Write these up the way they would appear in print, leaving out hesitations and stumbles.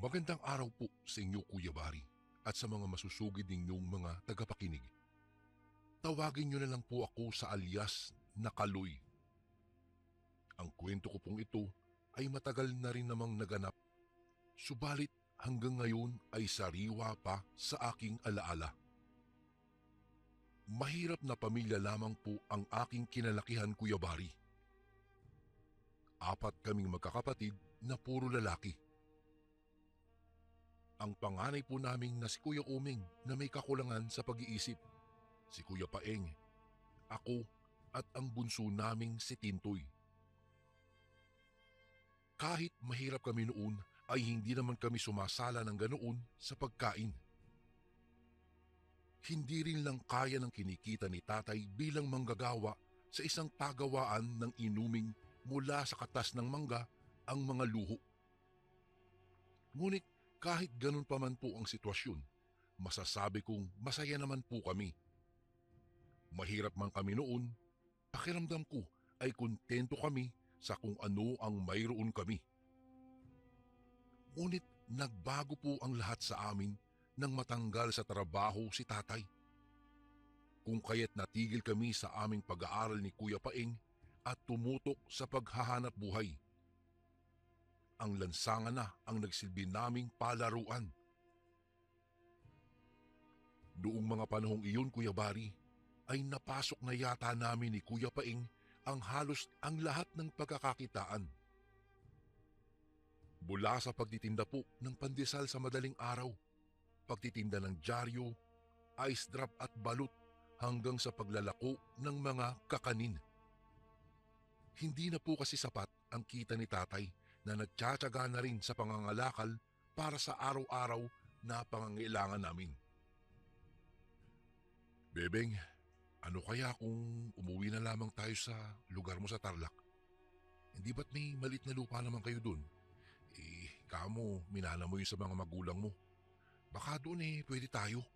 Magandang araw po sa inyo Kuya Bari at sa mga masusugid ninyong mga tagapakinig. Tawagin niyo na lang po ako sa alias na Kaloy. Ang kwento ko pong ito ay matagal na rin namang naganap, subalit hanggang ngayon ay sariwa pa sa aking alaala. Mahirap na pamilya lamang po ang aking kinalakihan Kuya Bari. Apat kaming magkakapatid na puro lalaki. Ang panganay po naming na si Kuya Uming na may kakulangan sa pag-iisip, si Kuya Paeng, ako at ang bunso naming si Tintoy. Kahit mahirap kami noon ay hindi naman kami sumasala ng ganoon sa pagkain. Hindi rin lang kaya ng kinikita ni tatay bilang manggagawa sa isang pagawaan ng inuming mula sa katas ng mangga ang mga luho. Ngunit kahit ganun pa man po ang sitwasyon, masasabi kong masaya naman po kami. Mahirap man kami noon, pakiramdam ko ay kontento kami sa kung ano ang mayroon kami. Ngunit nagbago po ang lahat sa amin nang matanggal sa trabaho si tatay. Kung kaya't natigil kami sa aming pag-aaral ni Kuya Paeng at tumutok sa paghahanap buhay. Ang lansangan na ang nagsilbi naming palaruan. Noong mga panahong iyon Kuya Bari, ay napasok na yata namin ni Kuya Paeng ang halos ang lahat ng pagkakakitaan. Mula sa pagtitinda po ng pandesal sa madaling araw, pagtitinda ng dyaryo, ice drop at balut hanggang sa paglalako ng mga kakanin. Hindi na po kasi sapat ang kita ni tatay na nagtsatsaga na rin sa pangangalakal para sa araw-araw na pangangailangan namin. Bebeng, ano kaya kung umuwi na lamang tayo sa lugar mo sa Tarlac? Hindi ba't may malit na lupa naman kayo dun? Kamo, minana mo yun sa mga magulang mo. Baka doon pwede tayo.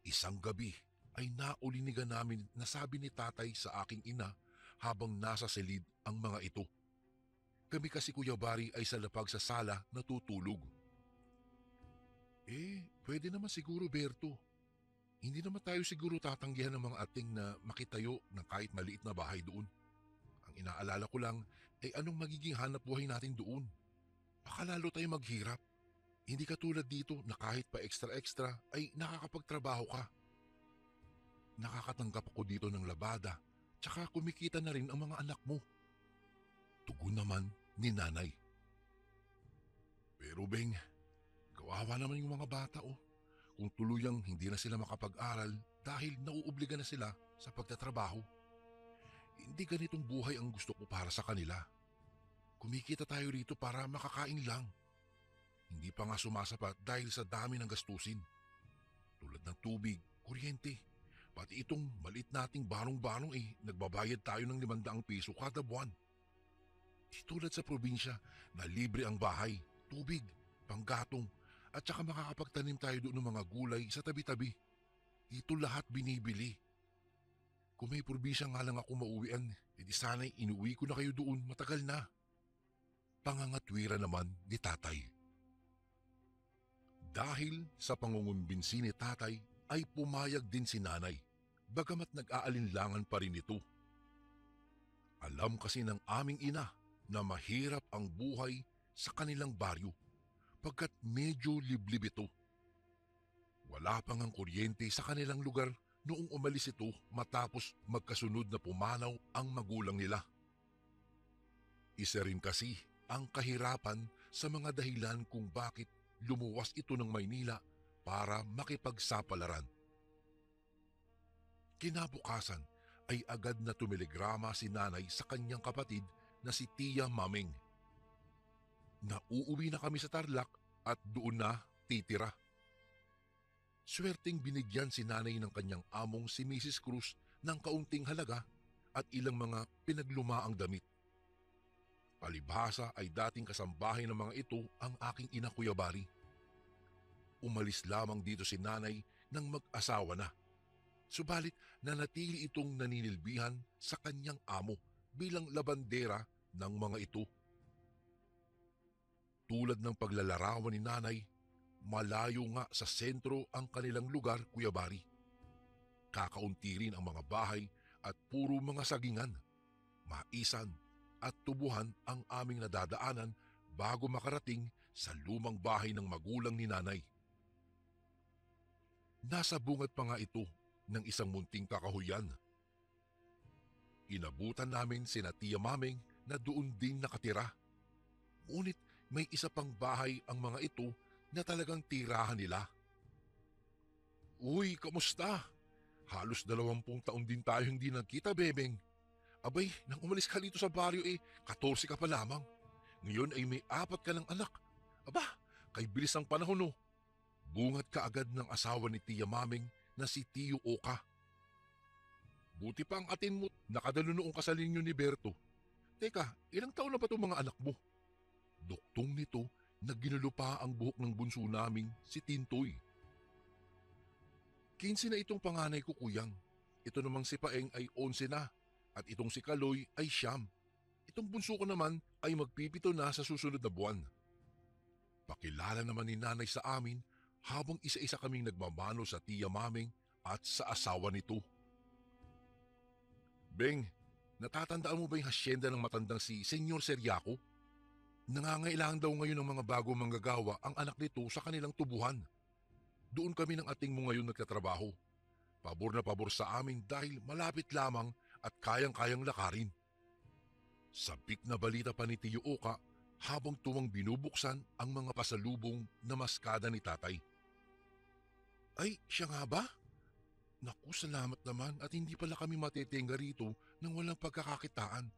Isang gabi ay naulinigan namin na sabi ni tatay sa aking ina habang nasa silid ang mga ito. Kami kasi Kuya Bari ay sa lapag sa sala natutulog. Pwede naman siguro Berto. Hindi naman tayo siguro tatanggihan ng mga ating na makitayo ng kahit maliit na bahay doon. Ang inaalala ko lang ay anong magiging hanap buhay natin doon. Baka lalo tayo maghirap. Hindi katulad dito na kahit pa extra-extra ay nakakapagtrabaho ka. Nakakatanggap ako dito ng labada, tsaka kumikita na rin ang mga anak mo. Tugon naman ni nanay. Pero Beng, kawawa naman yung mga bata kung tuluyang hindi na sila makapag-aral dahil nauobliga na sila sa pagtatrabaho. Hindi ganitong buhay ang gusto ko para sa kanila. Kumikita tayo rito para makakain lang. Hindi pa nga sumasapat dahil sa dami ng gastusin. Tulad ng tubig, kuryente, pati itong maliit nating barong-barong nagbabayad tayo ng 500 piso kada buwan. Di tulad sa probinsya na libre ang bahay, tubig, panggatong at saka makakapagtanim tayo doon ng mga gulay sa tabi-tabi. Dito lahat binibili. Kung may probinsya nga lang ako mauwian, edi sana'y inuwi ko na kayo doon matagal na. Pangangatwira naman ni tatay. Dahil sa pangungumbinsi ni tatay ay pumayag din si nanay, bagamat nag-aalinlangan pa rin ito. Alam kasi ng aming ina na mahirap ang buhay sa kanilang baryo pagkat medyo liblib ito. Wala pang ang kuryente sa kanilang lugar noong umalis ito matapos magkasunod na pumanaw ang magulang nila. Isa rin kasi ang kahirapan sa mga dahilan kung bakit lumuwas ito ng Maynila para makipagsapalaran. Kinabukasan ay agad na tumelegrama si nanay sa kanyang kapatid na si Tia Maming. Nauuwi na kami sa Tarlac at doon na titira. Swerteng binigyan si nanay ng kanyang among si Mrs. Cruz ng kaunting halaga at ilang mga pinaglumaang damit. Palibhasa ay dating kasambahay ng mga ito ang aking ina Kuya Bari. Umalis lamang dito si nanay nang mag-asawa na. Subalit nanatili itong naninilbihan sa kanyang amo bilang labandera ng mga ito. Tulad ng paglalarawan ni nanay, malayo nga sa sentro ang kanilang lugar, Kuya Bari. Kakaunti rin ang mga bahay at puro mga sagingan, maisan at tubuhan ang aming nadadaanan bago makarating sa lumang bahay ng magulang ni nanay. Nasa bungad pa nga ito ng isang munting kakahuyan. Inabutan namin sina Tia Maming na doon din nakatira. Ngunit may isa pang bahay ang mga ito na talagang tirahan nila. Uy, kamusta? Halos 20 taon din tayo hindi nagkita, Bebeng. Abay, nang umalis ka dito sa baryo 14 ka pa lamang. Ngayon ay may 4 ka ng anak. Aba, kay bilis ang panahon no. Bungad ka agad ng asawa ni Tia Maming na si Tio Oka. Buti pa ang atin mo, nakadalo noong kasalin niyo ni Berto. Teka, ilang taon na ba itong mga anak mo? Duktong nito na ginulo pa ang buhok ng bunso naming si Tintoy. 15 na itong panganay ko, kuyang. Ito namang si Paeng ay 11 na at itong si Kaloy ay 9. Itong bunso ko naman ay magpipito na sa susunod na buwan. Pakilala naman ni nanay sa amin habang isa-isa kaming nagmamano sa Tia Maming at sa asawa nito. Beng, natatandaan mo ba yung hasyenda ng matandang si Senyor Seriaco? Nangangailangan daw ngayon ng mga bago manggagawa ang anak nito sa kanilang tubuhan. Doon kami ng ating mo ngayon nagtatrabaho. Pabor na pabor sa amin dahil malapit lamang at kayang-kayang lakarin. Sabik na balita pa ni Tio Oka habang tuwang binubuksan ang mga pasalubong na maskada ni tatay. Ay, siya nga ba? Naku, salamat naman at hindi pala kami matetenga rito nang walang pagkakakitaan.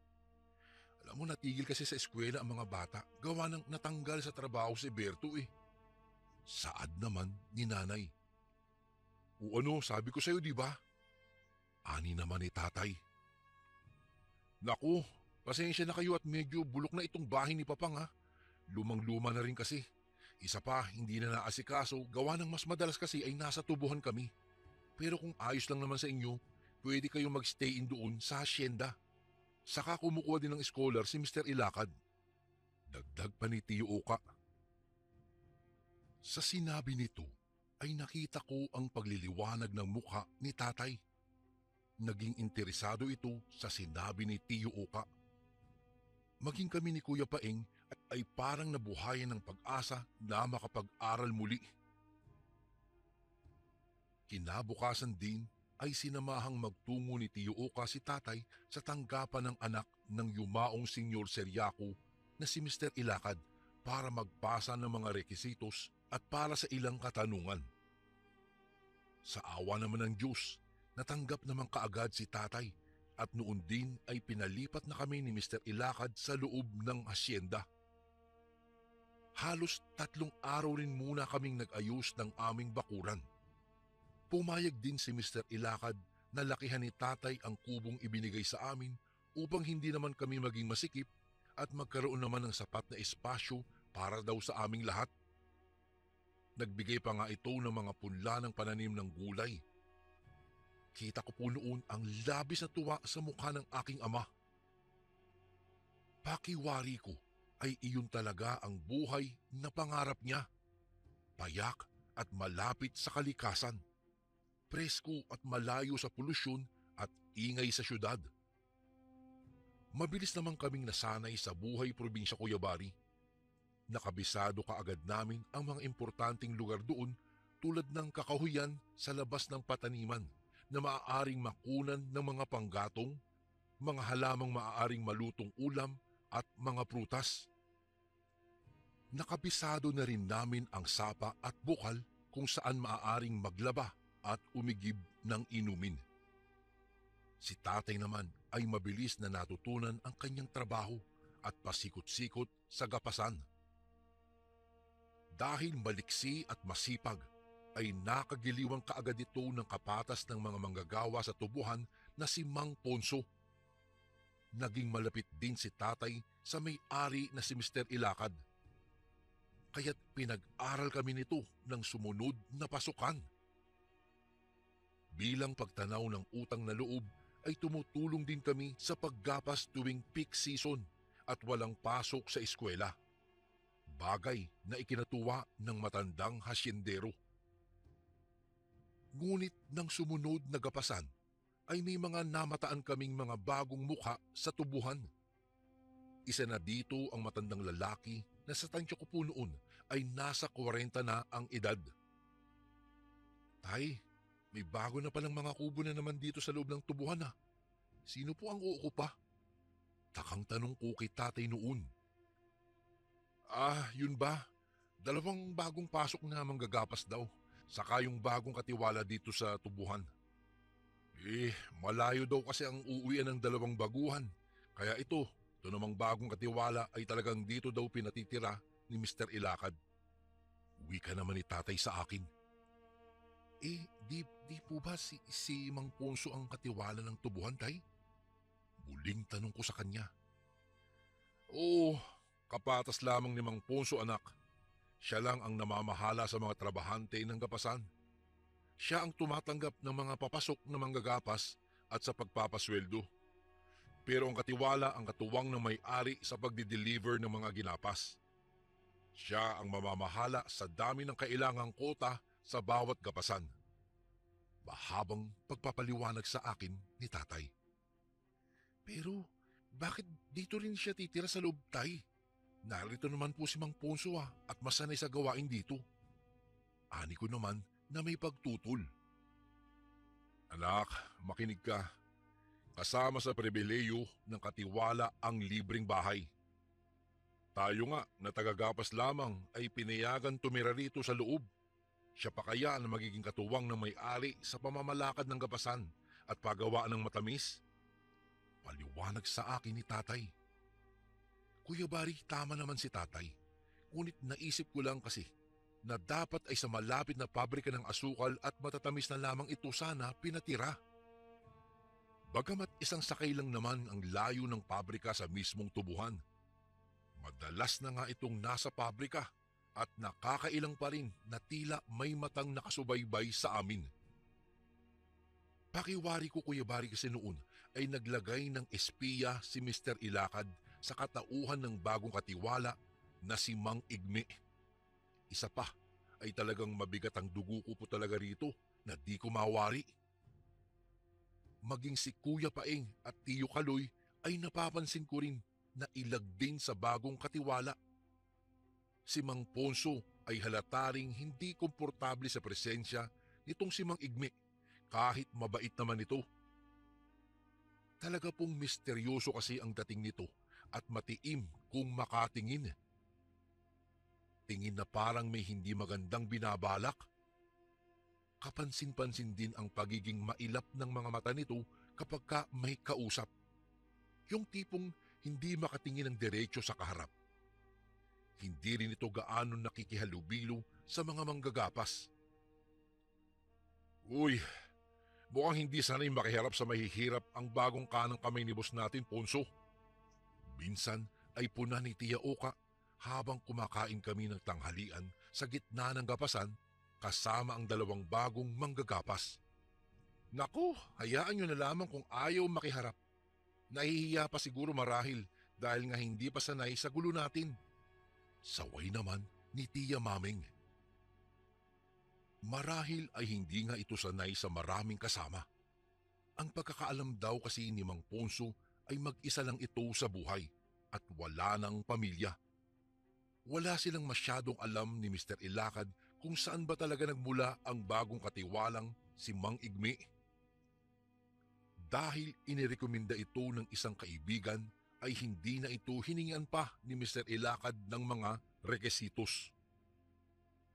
Alam mo, natigil kasi sa eskwela ang mga bata gawa ng natanggal sa trabaho si Berto Saad naman ni nanay. O ano, sabi ko sa'yo di ba? Ani naman ni tatay. Naku, pasensya na kayo at medyo bulok na itong bahay ni Papang ha. Lumang-luma na rin kasi. Isa pa, hindi na naasikaso gawa ng mas madalas kasi ay nasa tubuhan kami. Pero kung ayos lang naman sa inyo, pwede kayong magstay in doon sa hasyenda. Saka kumukuha din ng scholar si Mr. Ilakad. Dagdag pa ni Tio Oka. Sa sinabi nito ay nakita ko ang pagliliwanag ng mukha ni tatay. Naging interesado ito sa sinabi ni Tio Oka. Maging kami ni Kuya Paeng ay parang nabuhayan ng pag-asa na makapag-aral muli. Kinabukasan din ay sinamahang magtungo ni Tio Oka si tatay sa tanggapan ng anak ng yumaong Senyor Seriaco na si Mr. Ilakad para magpasa ng mga rekisitos at para sa ilang katanungan. Sa awa naman ng Diyos, natanggap naman kaagad si tatay at noon din ay pinalipat na kami ni Mr. Ilakad sa loob ng hasyenda. Halos 3 araw rin muna kaming nag-ayos ng aming bakuran. Pumayag din si Mr. Ilakad na lakihan ni tatay ang kubong ibinigay sa amin upang hindi naman kami maging masikip at magkaroon naman ng sapat na espasyo para daw sa aming lahat. Nagbigay pa nga ito ng mga punla ng pananim ng gulay. Kita ko po noon ang labis na tuwa sa mukha ng aking ama. Pakiwari ko ay iyon talaga ang buhay na pangarap niya. Payak at malapit sa kalikasan. Presko at malayo sa polusyon at ingay sa syudad. Mabilis naman kaming nasanay sa buhay probinsya, Kuya Bari. Nakabisado kaagad namin ang mga importanteng lugar doon tulad ng kakahuyan sa labas ng pataniman na maaaring makunan ng mga panggatong, mga halamang maaaring malutong ulam at mga prutas. Nakabisado na rin namin ang sapa at bukal kung saan maaaring maglaba at umigib ng inumin. Si tatay naman ay mabilis na natutunan ang kanyang trabaho at pasikot-sikot sa gapasan. Dahil maliksi at masipag, ay nakagiliwang kaagad ito ng kapatas ng mga manggagawa sa tubuhan na si Mang Ponso. Naging malapit din si tatay sa may-ari na si Mr. Ilakad. Kaya't pinag-aral kami nito ng sumunod na pasukan. Bilang pagtanaw ng utang na loob ay tumutulong din kami sa paggapas tuwing peak season at walang pasok sa eskwela. bagay na ikinatuwa ng matandang hasyendero. Ngunit nang sumunod na gapasan, ay may mga namataan kaming mga bagong mukha sa tubuhan. Isa na dito ang matandang lalaki na sa tansya ko po noon ay nasa 40 na ang edad. Tay, may bago na palang mga kubo na naman dito sa loob ng tubuhan ha. Sino po ang uukupa? Takang tanong ko kay tatay noon. Yun ba? Dalawang bagong pasok na manggagapas daw. Saka yung bagong katiwala dito sa tubuhan. Malayo daw kasi ang uuwian ng dalawang baguhan. Kaya ito namang bagong katiwala ay talagang dito daw pinatitira ni Mr. Ilakad. Uwi ka naman ni tatay sa akin. Di po ba si Mang Ponso ang katiwala ng tubuhan, tay? Muling tanong ko sa kanya. Oo, kapatas lamang ni Mang Ponso, anak. Siya lang ang namamahala sa mga trabahante ng gapasan. Siya ang tumatanggap ng mga papasok na manggagapas at sa pagpapasweldo. Pero ang katiwala ang katuwang ng may-ari sa pagdi-deliver ng mga ginapas. Siya ang mamamahala sa dami ng kailangang kota sa bawat gapasan. Mahabang pagpapaliwanag sa akin ni tatay. Pero bakit dito rin siya titira sa loob, tay? Narito naman po si Mang Ponso at masanay sa gawain dito. Ani ko naman na may pagtutol. Anak, makinig ka. Kasama sa pribileyo ng katiwala ang libreng bahay. Tayo nga na tagagapas lamang ay pinayagan tumira rito sa loob. Siya pa kaya na magiging katuwang ng may-ari sa pamamalakad ng gapasan at paggawa ng matamis? Paliwanag sa akin ni tatay. Kuya Bari, tama naman si tatay. Ngunit naisip ko lang kasi na dapat ay sa malapit na pabrika ng asukal at matatamis na lamang ito sana pinatira. Bagamat isang sakay lang naman ang layo ng pabrika sa mismong tubuhan. Madalas na nga itong nasa pabrika at nakakailang pa rin na tila may matang nakasubaybay sa amin. Pakiwari ko, Kuya Bari, kasi noon ay naglagay ng espiya si Mr. Ilakad sa katauhan ng bagong katiwala na si Mang Igme. Isa pa ay talagang mabigat ang dugo ko po talaga rito na di ko mawari. Maging si Kuya Paeng at Tiyo Kaloy ay napapansin ko rin na ilag din sa bagong katiwala. Si Mang Ponso ay halataring hindi komportable sa presensya nitong si Mang Igme kahit mabait naman ito. Talaga pong misteryoso kasi ang dating nito at matiim kung makatingin. Tingin na parang may hindi magandang binabalak. Kapansin-pansin din ang pagiging mailap ng mga mata nito kapag may kausap. Yung tipong hindi makatingin ng diretso sa kaharap. Hindi rin ito gaano nakikihalubilo sa mga manggagapas. Uy, mukhang hindi sanay makiharap sa mahihirap ang bagong kanang kamay ni boss natin, Ponso. Minsan ay puna ni Tia Oka habang kumakain kami ng tanghalian sa gitna ng gapasan kasama ang dalawang bagong manggagapas. Naku, hayaan nyo na lamang kung ayaw makiharap. Nahihiya pa siguro marahil dahil nga hindi pa sanay sa gulo natin. Saway naman ni Tia Maming. Marahil ay hindi nga ito sanay sa maraming kasama. Ang pagkakaalam daw kasi ni Mang Ponso ay mag-isa lang ito sa buhay at wala ng pamilya. Wala silang masyadong alam ni Mr. Ilakad kung saan ba talaga nagmula ang bagong katiwalang si Mang Igme. Dahil inirekomenda ito ng isang kaibigan ay hindi na ito hiningan pa ni Mr. Ilakad ng mga rekesitos.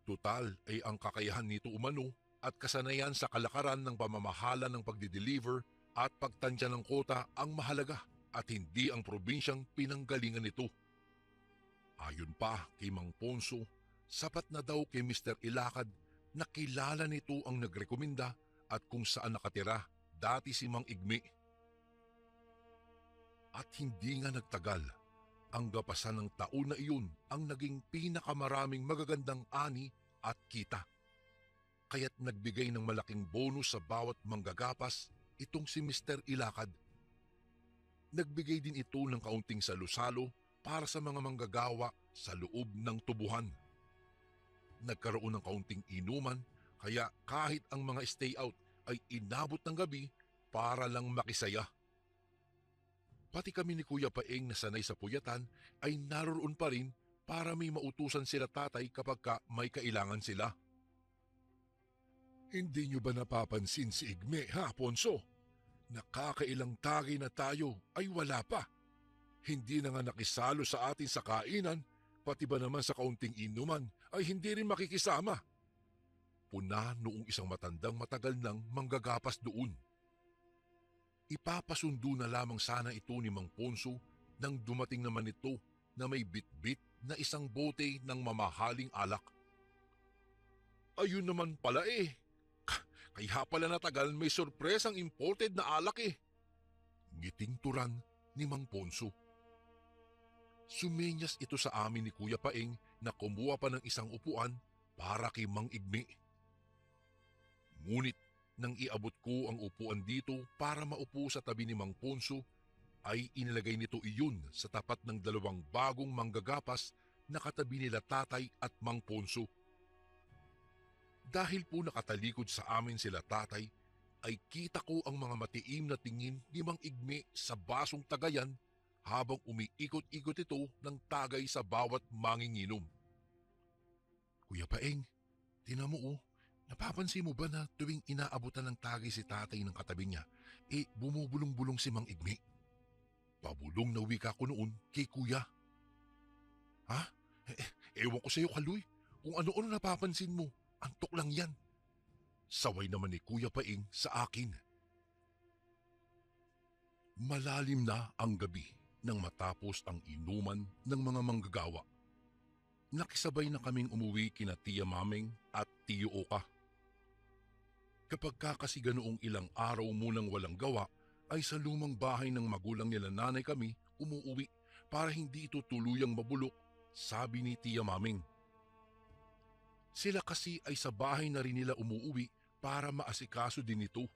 Tutal ay ang kakayahan nito umano at kasanayan sa kalakaran ng pamamahala ng pagdi-deliver at pagtansya ng kota ang mahalaga at hindi ang probinsyang pinanggalingan nito. Ayon pa kay Mang Ponso, sapat na daw kay Mr. Ilakad na kilala nito ang nagrekomenda at kung saan nakatira dati si Mang Igme. At hindi nga nagtagal, ang gapasan ng taon na iyon ang naging pinakamaraming magagandang ani at kita. Kaya't nagbigay ng malaking bonus sa bawat manggagapas itong si Mr. Ilakad. Nagbigay din ito ng kaunting salo-salo para sa mga manggagawa sa loob ng tubuhan. Nagkaroon ng kaunting inuman kaya kahit ang mga stay out ay inabot ng gabi para lang makisaya. Pati kami ni Kuya Paeng na sanay sa puyatan ay naroon pa rin para may mautusan sila tatay kapag may kailangan sila. Hindi nyo ba napapansin si Igme ha, Ponso? Nakakailang tagay na tayo ay wala pa. Hindi na nga nakisalo sa atin sa kainan, pati ba naman sa kaunting inuman ay hindi rin makikisama. Puna noong isang matandang matagal nang manggagapas doon. Ipapasundo na lamang sana ito ni Mang Ponso nang dumating naman ito na may bitbit na isang bote ng mamahaling alak. Ayun naman pala eh. Kaya pala natagal may sorpresang imported na alak eh. Ngiting turan ni Mang Ponso. Sumenyas ito sa amin ni Kuya Paeng na kumuha pa ng isang upuan para kay Mang Igme. Ngunit nang iabot ko ang upuan dito para maupo sa tabi ni Mang Ponso, ay inilagay nito iyon sa tapat ng dalawang bagong manggagapas na katabi nila tatay at Mang Ponso. Dahil po nakatalikod sa amin sila tatay, ay kita ko ang mga matiim na tingin ni Mang Igme sa basong tagayan habang umiikot-ikot ito ng tagay sa bawat manginginom. Kuya Paeng, tinan mo napapansin mo ba na tuwing inaabutan ng tagay si tatay ng katabi niya, bumubulong-bulong si Mang Igme? Pabulong na wika ko noon kay Kuya. Ha? Ewan ko sa iyo, Kaloy, kung ano-ano napapansin mo. Antok lang yan. Saway naman ni Kuya Paeng sa akin. Malalim na ang gabi nang matapos ang inuman ng mga manggagawa. Nakisabay na kaming umuwi kina Tia Mameng at Tiyo Oka. Kapag kasi ganoong ilang araw munang walang gawa, ay sa lumang bahay ng magulang nila nanay kami umuuwi para hindi ito tuluyang mabulok, sabi ni Tia Mameng. Sila kasi ay sa bahay na rin nila umuuwi para maasikaso din ito.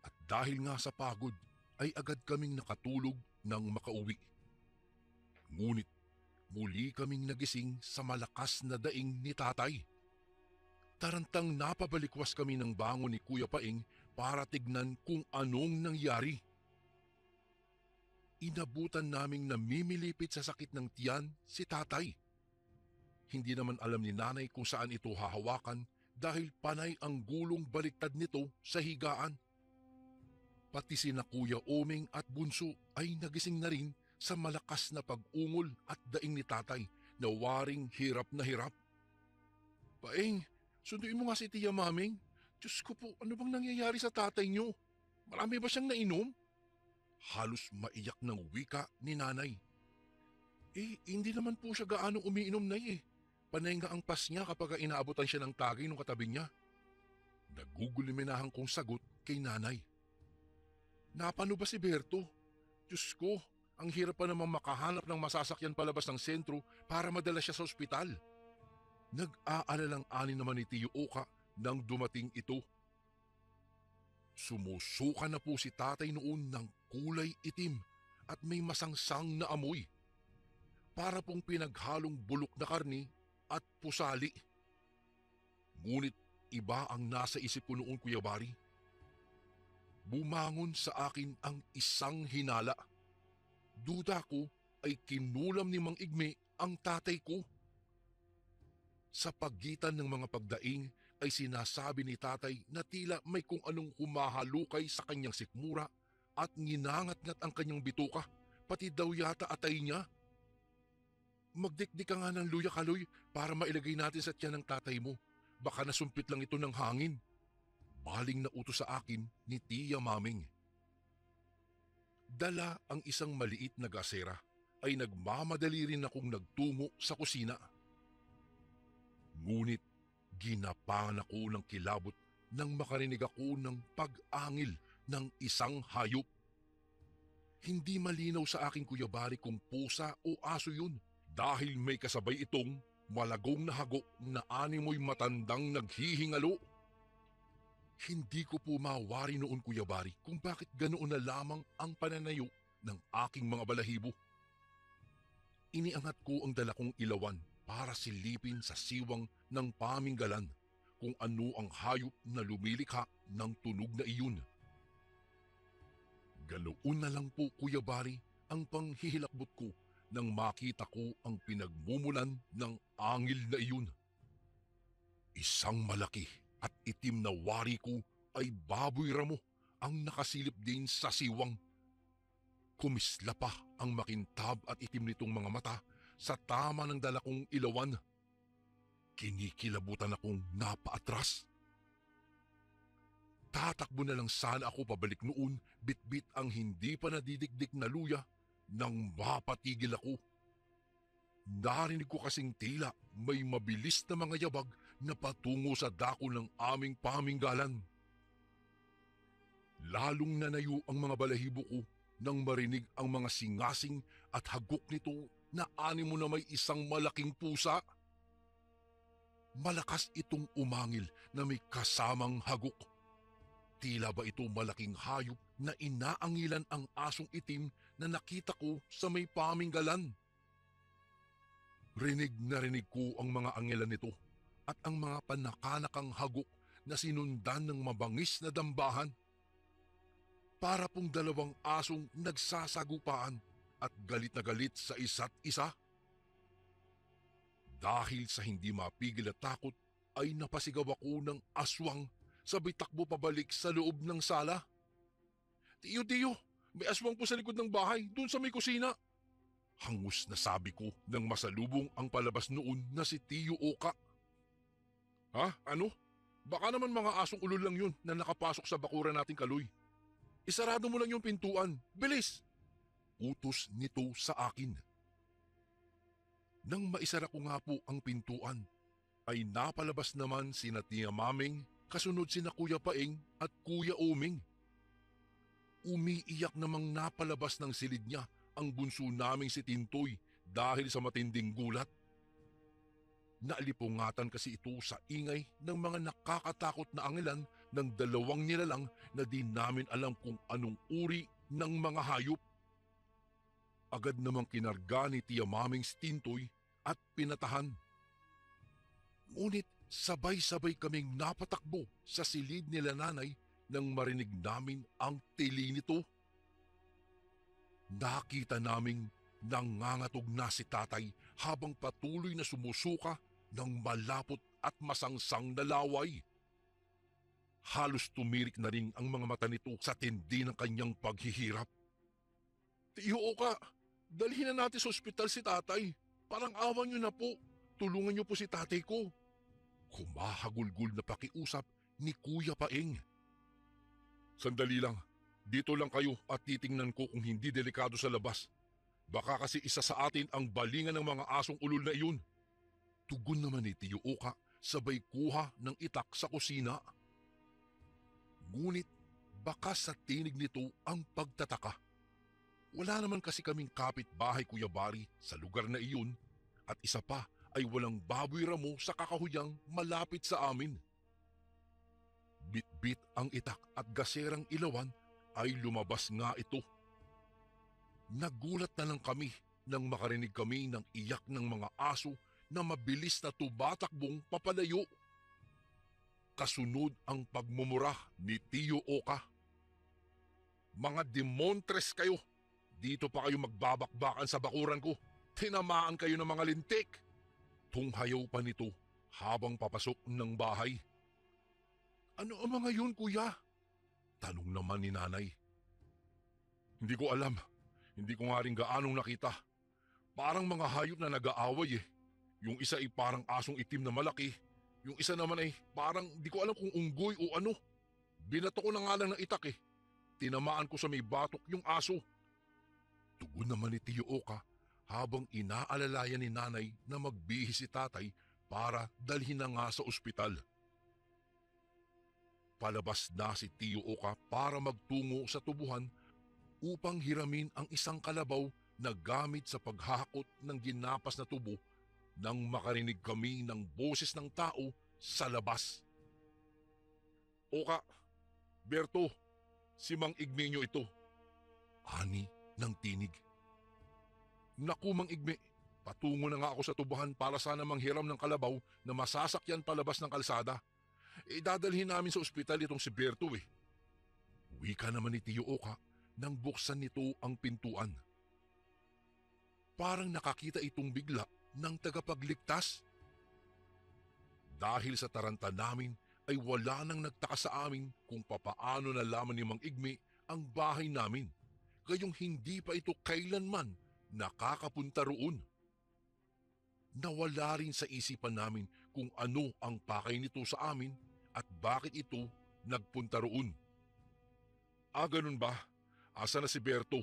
At dahil nga sa pagod, ay agad kaming nakatulog nang makauwi. Ngunit muli kaming nagising sa malakas na daing ni tatay. Tarantang napabalikwas kami ng bangon ni Kuya Paeng para tignan kung anong nangyari. Inabutan naming namimilipit sa sakit ng tiyan si tatay. Hindi naman alam ni nanay kung saan ito hahawakan dahil panay ang gulong baliktad nito sa higaan. Pati sina Kuya Omeng at Bunso ay nagising na rin sa malakas na pag-ungol at daing ni tatay na waring hirap na hirap. Paeng, sunduin mo nga si Tia Mameng. Diyos ko po, ano bang nangyayari sa tatay niyo? Marami ba siyang nainom? Halos maiyak ng wika ni nanay. Hindi naman po siya gaano umiinom na Panay nga ang pas niya kapag inaabutan siya ng tagay nung katabi niya. Naguguliminahan kong sagot kay nanay. Napano ba si Berto? Diyos ko, ang hirap pa namang makahanap ng masasakyan palabas ng sentro para madala siya sa ospital. Nag-aalalang ani naman ni Tiyo Oka nang dumating ito. Sumusuka na po si tatay noon ng kulay itim at may masangsang na amoy. Para pong pinaghalong bulok na karni at pusali. Ngunit iba ang nasa isip ko noon, Kuya Bari. Bumangon sa akin ang isang hinala. Duda ko ay kinulam ni Mang Igme ang tatay ko. Sa pagitan ng mga pagdaing ay sinasabi ni tatay na tila may kung anong humahalukay sa kanyang sikmura at nginangat-ngat ang kanyang bituka, pati daw yata atay niya. Magdikdik ka nga ng luya, Kaloy, para mailagay natin sa tiyan ng tatay mo. Baka nasumpit lang ito ng hangin. Baling na utos sa akin ni Tia Mameng. Dala ang isang maliit na gasera ay nagmamadali rin akong nagtungo sa kusina. Ngunit ginapangan ako ng kilabot nang makarinig ako ng pag-angil ng isang hayop. Hindi malinaw sa aking Kuya Bari kung pusa o aso yun. Dahil may kasabay itong malagong na hago na animoy matandang naghihingalo. Hindi ko po mawari noon, Kuya Bari, kung bakit ganoon na lamang ang pananayo ng aking mga balahibo. Iniangat ko ang dala kong ilawan para silipin sa siwang ng paminggalan kung ano ang hayop na lumilikha ng tunog na iyon. Ganoon na lang po, Kuya Bari, ang panghihilakbot ko nang makita ko ang pinagmumulan ng angil na iyon. Isang malaki at itim na wari ko ay baboy ramo ang nakasilip din sa siwang. Kumisla pa ang makintab at itim nitong mga mata sa tama ng dala kong ilawan. Kinikilabutan akong napaatras. Tatakbo na lang sana ako pabalik noon, bitbit ang hindi pa nadidikdik na luya nang mapatigil ako. Narinig ko kasing tila may mabilis na mga yabag na patungo sa dako ng aming paminggalan. Lalong nanayo ang mga balahibo ko nang marinig ang mga singasing at hagok nito na animo na may isang malaking pusa. Malakas itong umangil na may kasamang hagok. Tila ba ito malaking hayop na inaangilan ang asong itim na nakita ko sa may paminggalan. Rinig na rinig ko ang mga angilan nito at ang mga panakanakang hagok na sinundan ng mabangis na dambahan. Para pong dalawang asong nagsasagupaan at galit na galit sa isa't isa. Dahil sa hindi mapigil na takot ay napasigaw ako ng aswang sabay takbo pabalik sa loob ng sala. Tiyo, may aswang po sa likod ng bahay, doon sa may kusina. Hangus na sabi ko nang masalubong ang palabas noon na si Tiyo Oka. Ha? Ano? Baka naman mga asong ulol lang yun na nakapasok sa bakuran nating Kaloy. Isarado mo lang yung pintuan. Bilis! Utos nito sa akin. Nang maisara ko nga po ang pintuan, ay napalabas naman sina Tia Maming, kasunod sina Kuya Paeng at Kuya Oming. Umiiyak namang napalabas ng silid niya ang bunso naming si Tintoy dahil sa matinding gulat. Naalipungatan kasi ito sa ingay ng mga nakakatakot na angilan ng dalawang nilalang na di namin alam kung anong uri ng mga hayop. Agad namang kinarga ni Tia Maming si Tintoy at pinatahan. Ngunit sabay-sabay kaming napatakbo sa silid nila nanay nang marinig namin ang tili nito. Nakita naming nangangatog na si tatay habang patuloy na sumusuka ng malapot at masangsang na laway. Halos tumirik na rin ang mga mata nito sa tindi ng kanyang paghihirap. Tiyo Oka, dalhin na natin sa ospital si tatay. Parang awan niyo na po. Tulungan niyo po si tatay ko. Humahagulgul na pakiusap ni Kuya Paeng. Sandali lang. Dito lang kayo at titingnan ko kung hindi delikado sa labas. Baka kasi isa sa atin ang balingan ng mga asong ulol na iyon. Tugon naman ni Tiyo Oka sabay kuha ng itak sa kusina. Ngunit baka sa tinig nito ang pagtataka. Wala naman kasi kaming kapitbahay, Kuya Bari, sa lugar na iyon at isa pa ay walang baboy ramo sa kakahuyang malapit sa amin. Bit-bit ang itak at gaserang ilawan ay lumabas nga ito. Nagulat na lang kami nang makarinig kami ng iyak ng mga aso na mabilis na tumatakbong papalayo. Kasunod ang pagmumura ni Tiyo Oka. Mga demontres kayo! Dito pa kayo magbabakbakan sa bakuran ko. Tinamaan kayo ng mga lintik. Tunghayaw pa nito habang papasok ng bahay. Ano ang mga yun, kuya? Tanong naman ni nanay. Hindi ko alam. Hindi ko nga rin gaanong nakita. Parang mga hayop na nag-aaway eh. Yung isa ay parang asong itim na malaki. Yung isa naman ay parang di ko alam kung unggoy o ano. Binato ko na nga lang ng itak eh. Tinamaan ko sa may batok yung aso. Tugon naman ni Tiyo Oka habang inaalalayan ni nanay na magbihis si tatay para dalhin na nga sa ospital. Palabas na si Tiyo Oka para magtungo sa tubuhan upang hiramin ang isang kalabaw na gamit sa paghahakot ng ginapas na tubo nang makarinig kami ng boses ng tao sa labas. Oka, Berto, si Mang Igmenyo ito. Ani ng tinig. Naku, Mang Igme, Patungo na nga ako sa tubuhan para sana manghiram ng kalabaw na masasakyan palabas ng kalsada. Dadalhin namin sa ospital itong si Berto eh. Wika naman ni Tio Oka nang buksan nito ang pintuan. Parang nakakita itong bigla ng tagapagligtas. Dahil sa taranta namin ay wala nang nagtaka sa amin kung papaano nalaman ni Mang Igme ang bahay namin, gayong hindi pa ito kailanman nakakapunta roon. Nawala rin sa isipan namin kung ano ang pakay nito sa amin at bakit ito nagpunta roon. Ganun ba? Asa na si Berto?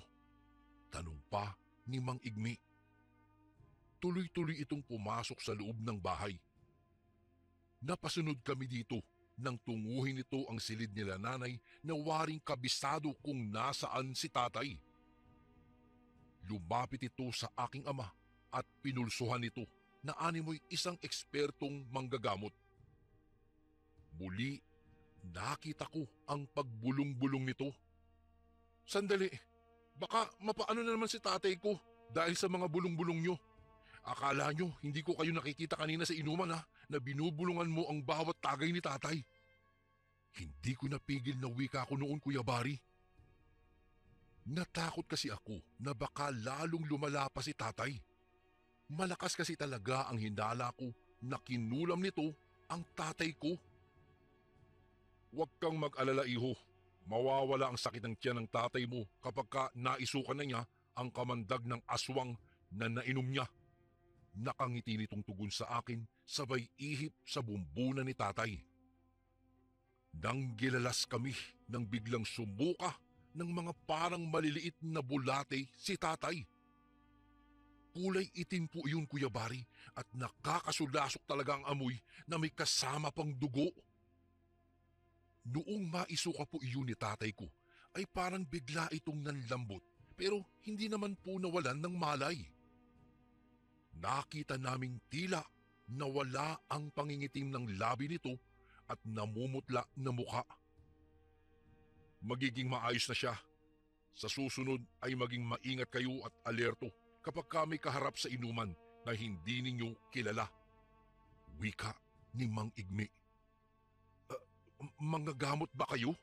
Tanong pa ni Mang Igme. Tuloy-tuloy itong pumasok sa loob ng bahay. Napasunod kami dito nang tunguhin nito ang silid nila nanay na waring kabisado kung nasaan si tatay. Lumapit ito sa aking ama at pinulsuhan ito na animoy isang ekspertong manggagamot. Muli, nakita ko ang pagbulong-bulong nito. Sandali, baka mapaano na naman si tatay ko dahil sa mga bulong-bulong nyo. Akala nyo hindi ko kayo nakikita kanina sa inuman na binubulungan mo ang bawat tagay ni tatay. Hindi ko napigil na wika ko noon, Kuya Bari. Natakot kasi ako na baka lalong lumala pa si tatay. Malakas kasi talaga ang hinala ko na kinulam nito ang tatay ko. Huwag kang mag-alala, iho. Mawawala ang sakit ng tiyan ng tatay mo kapag naisukan na niya ang kamandag ng aswang na nainom niya. Nakangiti nitong tugon sa akin sabay ihip sa bumbunan ni tatay. Nang gilalas kami nang biglang sumuka ng mga parang maliliit na bulate si tatay. Kulay itim po iyon, Kuya Bari, at nakakasulasok talaga ang amoy na may kasama pang dugo. Noong maisuka po iyon ni tatay ko, ay parang bigla itong nanlambot pero hindi naman po nawalan ng malay. Nakita naming tila nawala ang pangingitim ng labi nito at namumutla na mukha. Magiging maayos na siya. Sa susunod ay maging maingat kayo at alerto kapag kami kaharap sa inuman na hindi ninyo kilala. Wika ni Mang Igme. Manggagamot ba kayo?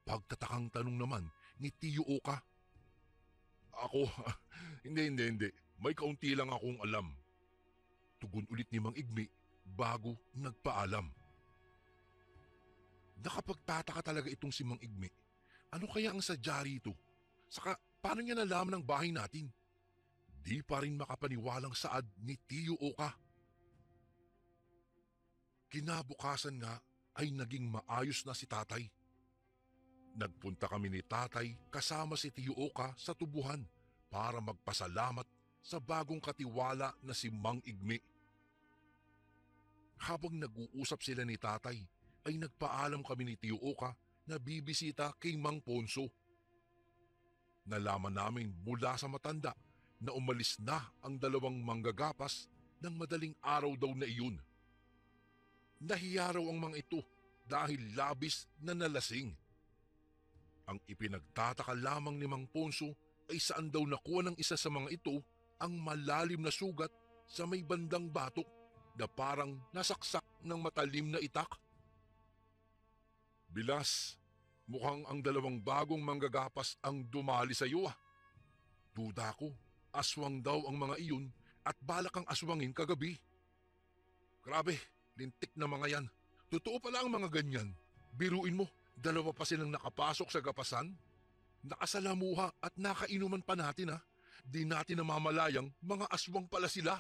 Pagtatakang tanong naman ni Tio Oka. Ako, hindi. May kaunti lang akong alam. Tugon ulit ni Mang Igme bago nagpaalam. Nakapagtataka talaga itong si Mang Igme. Ano kaya ang sadya rito? Saka paano niya nalaman ang bahay natin? Di pa rin makapaniwalang saad ni Tio Oka. Kinabukasan nga ay naging maayos na si tatay. Nagpunta kami ni tatay kasama si Tio Oka sa tubuhan para magpasalamat sa bagong katiwala na si Mang Igme. Habang nag-uusap sila ni tatay, ay nagpaalam kami ni Tio Oka na bibisita kay Mang Ponso. Nalaman namin mula sa matanda na umalis na ang dalawang manggagapas ng madaling araw daw na iyon. Nahiya raw ang mga ito dahil labis na nalasing. Ang ipinagtataka lamang ni Mang Ponso ay saan daw nakuha ng isa sa mga ito ang malalim na sugat sa may bandang batok na parang nasaksak ng matalim na itak. Bilas, mukhang ang dalawang bagong manggagapas ang dumali sa iyo. Duda ko, aswang daw ang mga iyon at balak ang aswangin kagabi. Grabe, lintik na mga yan. Totoo pala ang mga ganyan. Biruin mo, dalawa pa silang nakapasok sa gapasan. Nakasalamuha at nakainuman pa natin. Di natin namamalayang mga aswang pala sila.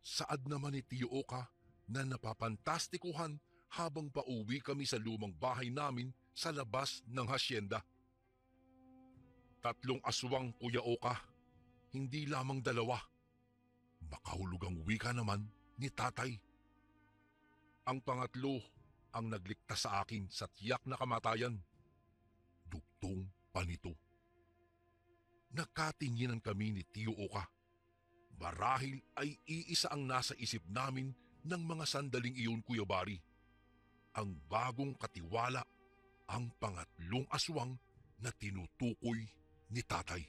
Saad naman ni Tio Oka na napapantastikuhan habang pauwi kami sa lumang bahay namin sa labas ng hasyenda. 3 aswang, Kuya Oka. Hindi lamang 2. Makahulog ang wika naman ni tatay. Ang pangatlo ang nagligtas sa akin sa tiyak na kamatayan. Dugtong pa nito. Nakatinginan kami ni Tio Oka. Marahil ay iisa ang nasa isip namin ng mga sandaling iyon, Kuya Bari. Ang bagong katiwala, ang pangatlong aswang na tinutukoy ni tatay.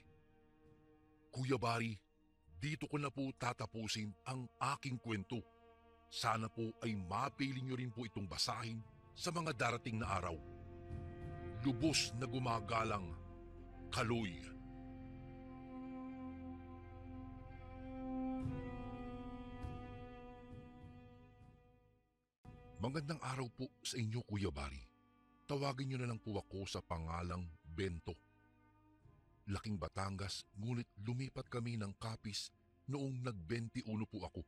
Kuya Bari, Dito ko na po tatapusin ang aking kwento. Sana po ay mapiling nyo rin po itong basahin sa mga darating na araw. Lubos na gumagalang, Kaloy. Magandang araw po sa inyo, Kuya Bari. Tawagin niyo na lang po ako sa pangalang Bento. Laking Batangas, ngunit lumipat kami ng Capiz noong nag-21 po ako.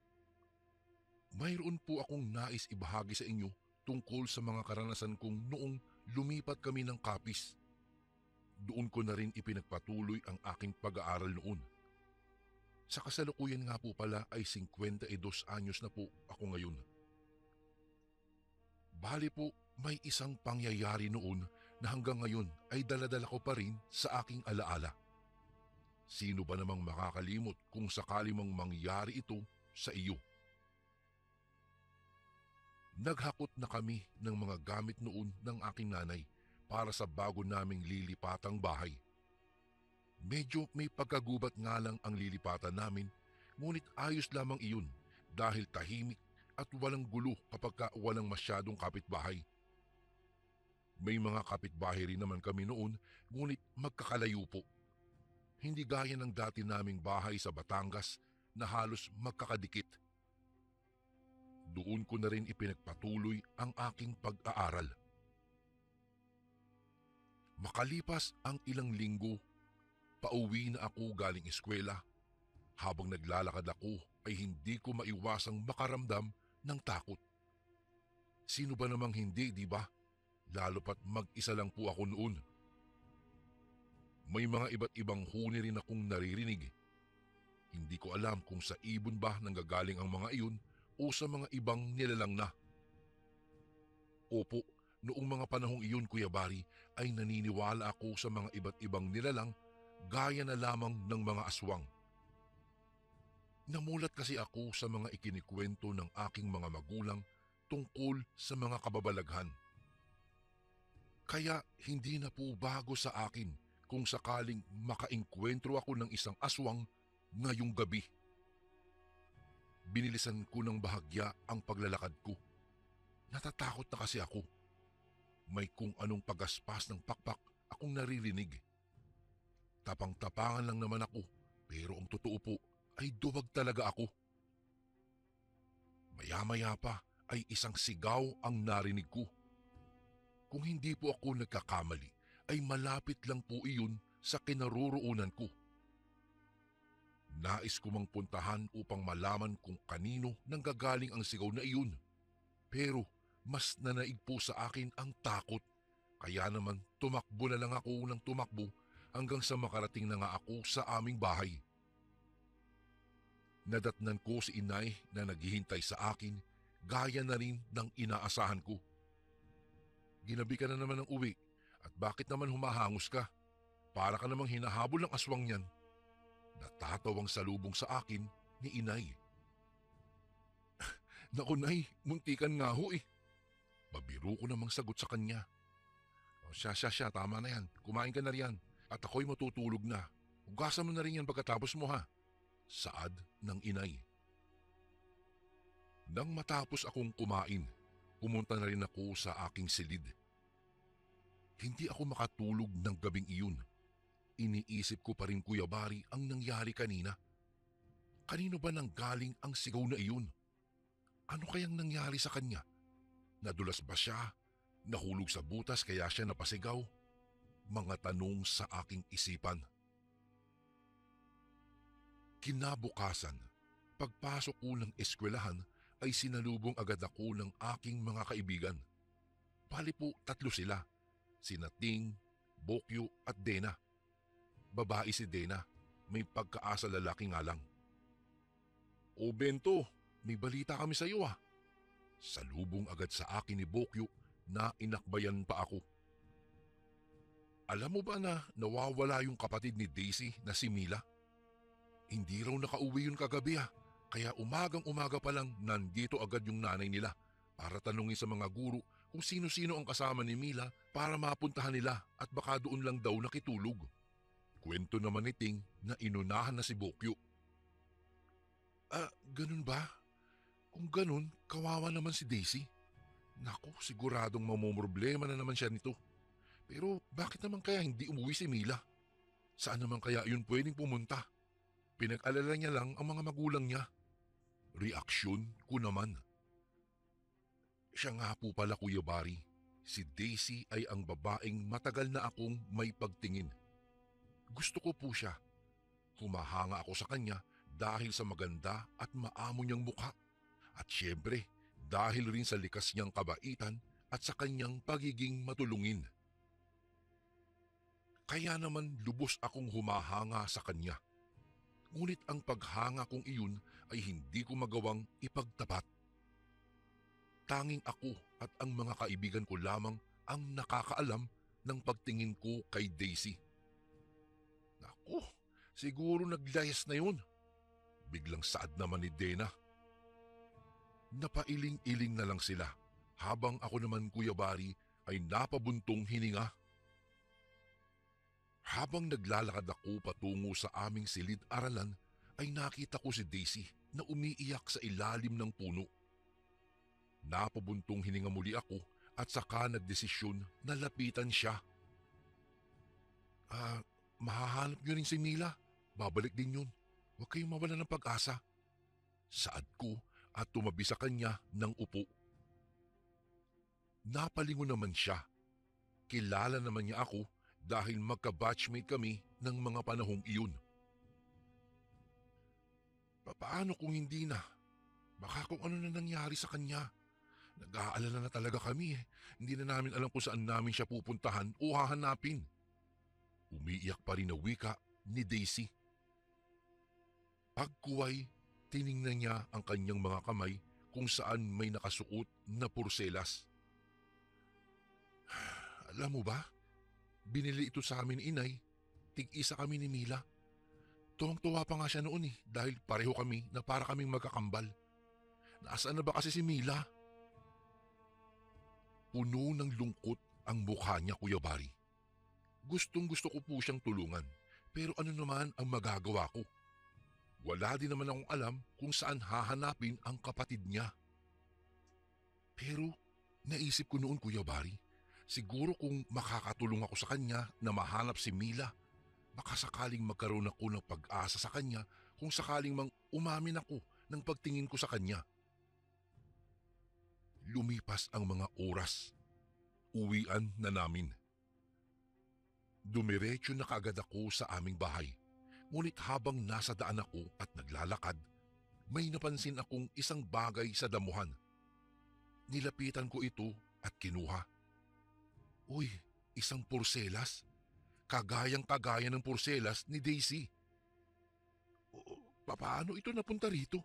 Mayroon po akong nais ibahagi sa inyo tungkol sa mga karanasan kong noong lumipat kami ng Capiz. Doon ko na rin ipinagpatuloy ang aking pag-aaral noon. Sa kasalukuyan nga po pala ay 52 anyos na po ako ngayon. Bali po, may isang pangyayari noon na hanggang ngayon ay daladala ko pa rin sa aking alaala. Sino ba namang makakalimot kung sakali mang mangyari ito sa iyo? Naghakot na kami ng mga gamit noon ng aking nanay para sa bago naming lilipatang bahay. Medyo may pagkagubat nga lang ang lilipatan namin, ngunit ayos lamang iyon dahil tahimik at walang gulo kapag walang masyadong kapitbahay. May mga kapitbahay rin naman kami noon, ngunit magkakalayo po. Hindi gaya ng dati naming bahay sa Batangas na halos magkakadikit. Doon ko na rin ipinagpatuloy ang aking pag-aaral. Makalipas ang ilang linggo, pauwi na ako galing eskwela. Habang naglalakad ako ay hindi ko maiwasang makaramdam ng takot. Sino ba namang hindi, di ba? Lalo pat mag-isa lang po ako noon. May mga iba't ibang huni rin akong naririnig. Hindi ko alam kung sa ibon ba nanggagaling ang mga iyon o sa mga ibang nilalang na. Opo, noong mga panahong iyon, Kuya Bari, ay naniniwala ako sa mga iba't ibang nilalang gaya na lamang ng mga aswang. Namulat kasi ako sa mga ikinikwento ng aking mga magulang tungkol sa mga kababalaghan. Kaya hindi na po bago sa akin kung sakaling makaengkwentro ako ng isang aswang ngayong gabi. Binilisan ko ng bahagya ang paglalakad ko. Natatakot na kasi ako. May kung anong pagaspas ng pakpak akong naririnig. Tapang-tapangan lang naman ako, pero ang totoo po ay duwag talaga ako. Maya-maya pa ay isang sigaw ang narinig ko. Kung hindi po ako nagkakamali, ay malapit lang po iyon sa kinaroroonan ko. Nais ko mang puntahan upang malaman kung kanino nanggagaling ang sigaw na iyon. Pero mas nanaig po sa akin ang takot. Kaya naman tumakbo na lang ako ng tumakbo hanggang sa makarating na nga ako sa aming bahay. Nadatnan ko si inay na naghihintay sa akin gaya na rin ng inaasahan ko. Ginabi ka na naman ng uwi at bakit naman humahangos ka? Para ka namang hinahabol ng aswang niyan. Natatawang salubong sa akin ni inay. Naku nay, muntikan nga ho eh. Babiro ko namang sagot sa kanya. O siya, tama na yan. Kumain ka na riyan at ako'y matutulog na. Hugasan mo na rin yan pagkatapos mo ha. Saad ng inay. Nang matapos akong kumain, pumunta na rin ako sa aking silid. Hindi ako makatulog ng gabing iyon. Iniisip ko pa rin, Kuya Bari, ang nangyari kanina. Kanino ba nanggaling ang sigaw na iyon? Ano kayang nangyari sa kanya? Nadulas ba siya? Nahulog sa butas kaya siya napasigaw? Mga tanong sa aking isipan. Kinabukasan, pagpasok ko ng eskwelahan ay sinalubong agad ako ng aking mga kaibigan. Bali po 3 sila, sina Ting, Bokyo at Dena. Babae si Dena, may pagkaasa lalaki nga lang. O Bento, may balita kami sa iyo ah. Salubong agad sa akin ni Bokyo na inakbayan pa ako. Alam mo ba na nawawala yung kapatid ni Daisy na si Mila? Hindi raw nakauwi yun kagabi ah, kaya umagang-umaga pa lang nandito agad yung nanay nila para tanungin sa mga guro kung sino-sino ang kasama ni Mila para mapuntahan nila at baka doon lang daw nakitulog. Kwento naman ni Ting na inunahan na si Bokyo. Ganun ba? Kung ganun, kawawa naman si Daisy. Naku, siguradong mamomroblema na naman siya nito. Pero bakit naman kaya hindi umuwi si Mila? Saan naman kaya yun pwedeng pumunta? Pinag-alala niya lang ang mga magulang niya. Reaksyon ko naman. Siya nga po pala, Kuya Bari. Si Daisy ay ang babaeng matagal na akong may pagtingin. Gusto ko po siya. Humahanga ako sa kanya dahil sa maganda at maamo niyang mukha. At syempre, dahil rin sa likas niyang kabaitan at sa kanyang pagiging matulungin. Kaya naman lubos akong humahanga sa kanya. Ngunit ang paghanga kong iyon ay hindi ko magawang ipagtapat. Tanging ako at ang mga kaibigan ko lamang ang nakakaalam ng pagtingin ko kay Daisy. Naku, siguro naglayas na yun. Biglang saad naman ni Dena. Napailing-iling na lang sila habang ako naman, Kuya Bari, ay napabuntong hininga. Habang naglalakad ako patungo sa aming silid-aralan ay nakita ko si Daisy na umiiyak sa ilalim ng puno. Napabuntong hininga muli ako at saka nagdesisyon na lapitan siya. Mahahanap niyo rin si Mila. Babalik din yun. Huwag kayong mawala ng pag-asa. Saad ko at tumabi sa kanya ng upo. Napalingon naman siya. Kilala naman niya ako dahil magka-batchmate kami ng mga panahong iyon. Paano kung hindi na? Baka kung ano na nangyari sa kanya. Nag-aalala na talaga kami eh. Hindi na namin alam kung saan namin siya pupuntahan o hahanapin. Umiiyak pa rin na wika ni Daisy. Pagkuway, tiningnan niya ang kanyang mga kamay kung saan may nakasuot na porselas. Alam mo ba? Binili ito sa amin, inay. Tig-isa kami ni Mila. Tuwang-tuwa pa nga siya noon dahil pareho kami na para kaming magkakambal. Nasaan na ba kasi si Mila? Puno ng lungkot ang mukha niya, Kuya Bari. Gustong-gusto ko po siyang tulungan, pero ano naman ang magagawa ko? Wala din naman akong alam kung saan hahanapin ang kapatid niya. Pero naisip ko noon, Kuya Bari, siguro kung makakatulong ako sa kanya na mahanap si Mila, baka sakaling magkaroon ako ng pag-asa sa kanya kung sakaling mang umamin ako ng pagtingin ko sa kanya. Lumipas ang mga oras. Uwian na namin. Dumiretso na kaagad ako sa aming bahay. Ngunit habang nasa daan ako at naglalakad, may napansin akong isang bagay sa damuhan. Nilapitan ko ito at kinuha. Uy, isang porselas. Kagayang-kagaya ng porselas ni Daisy. Paano ito napunta rito?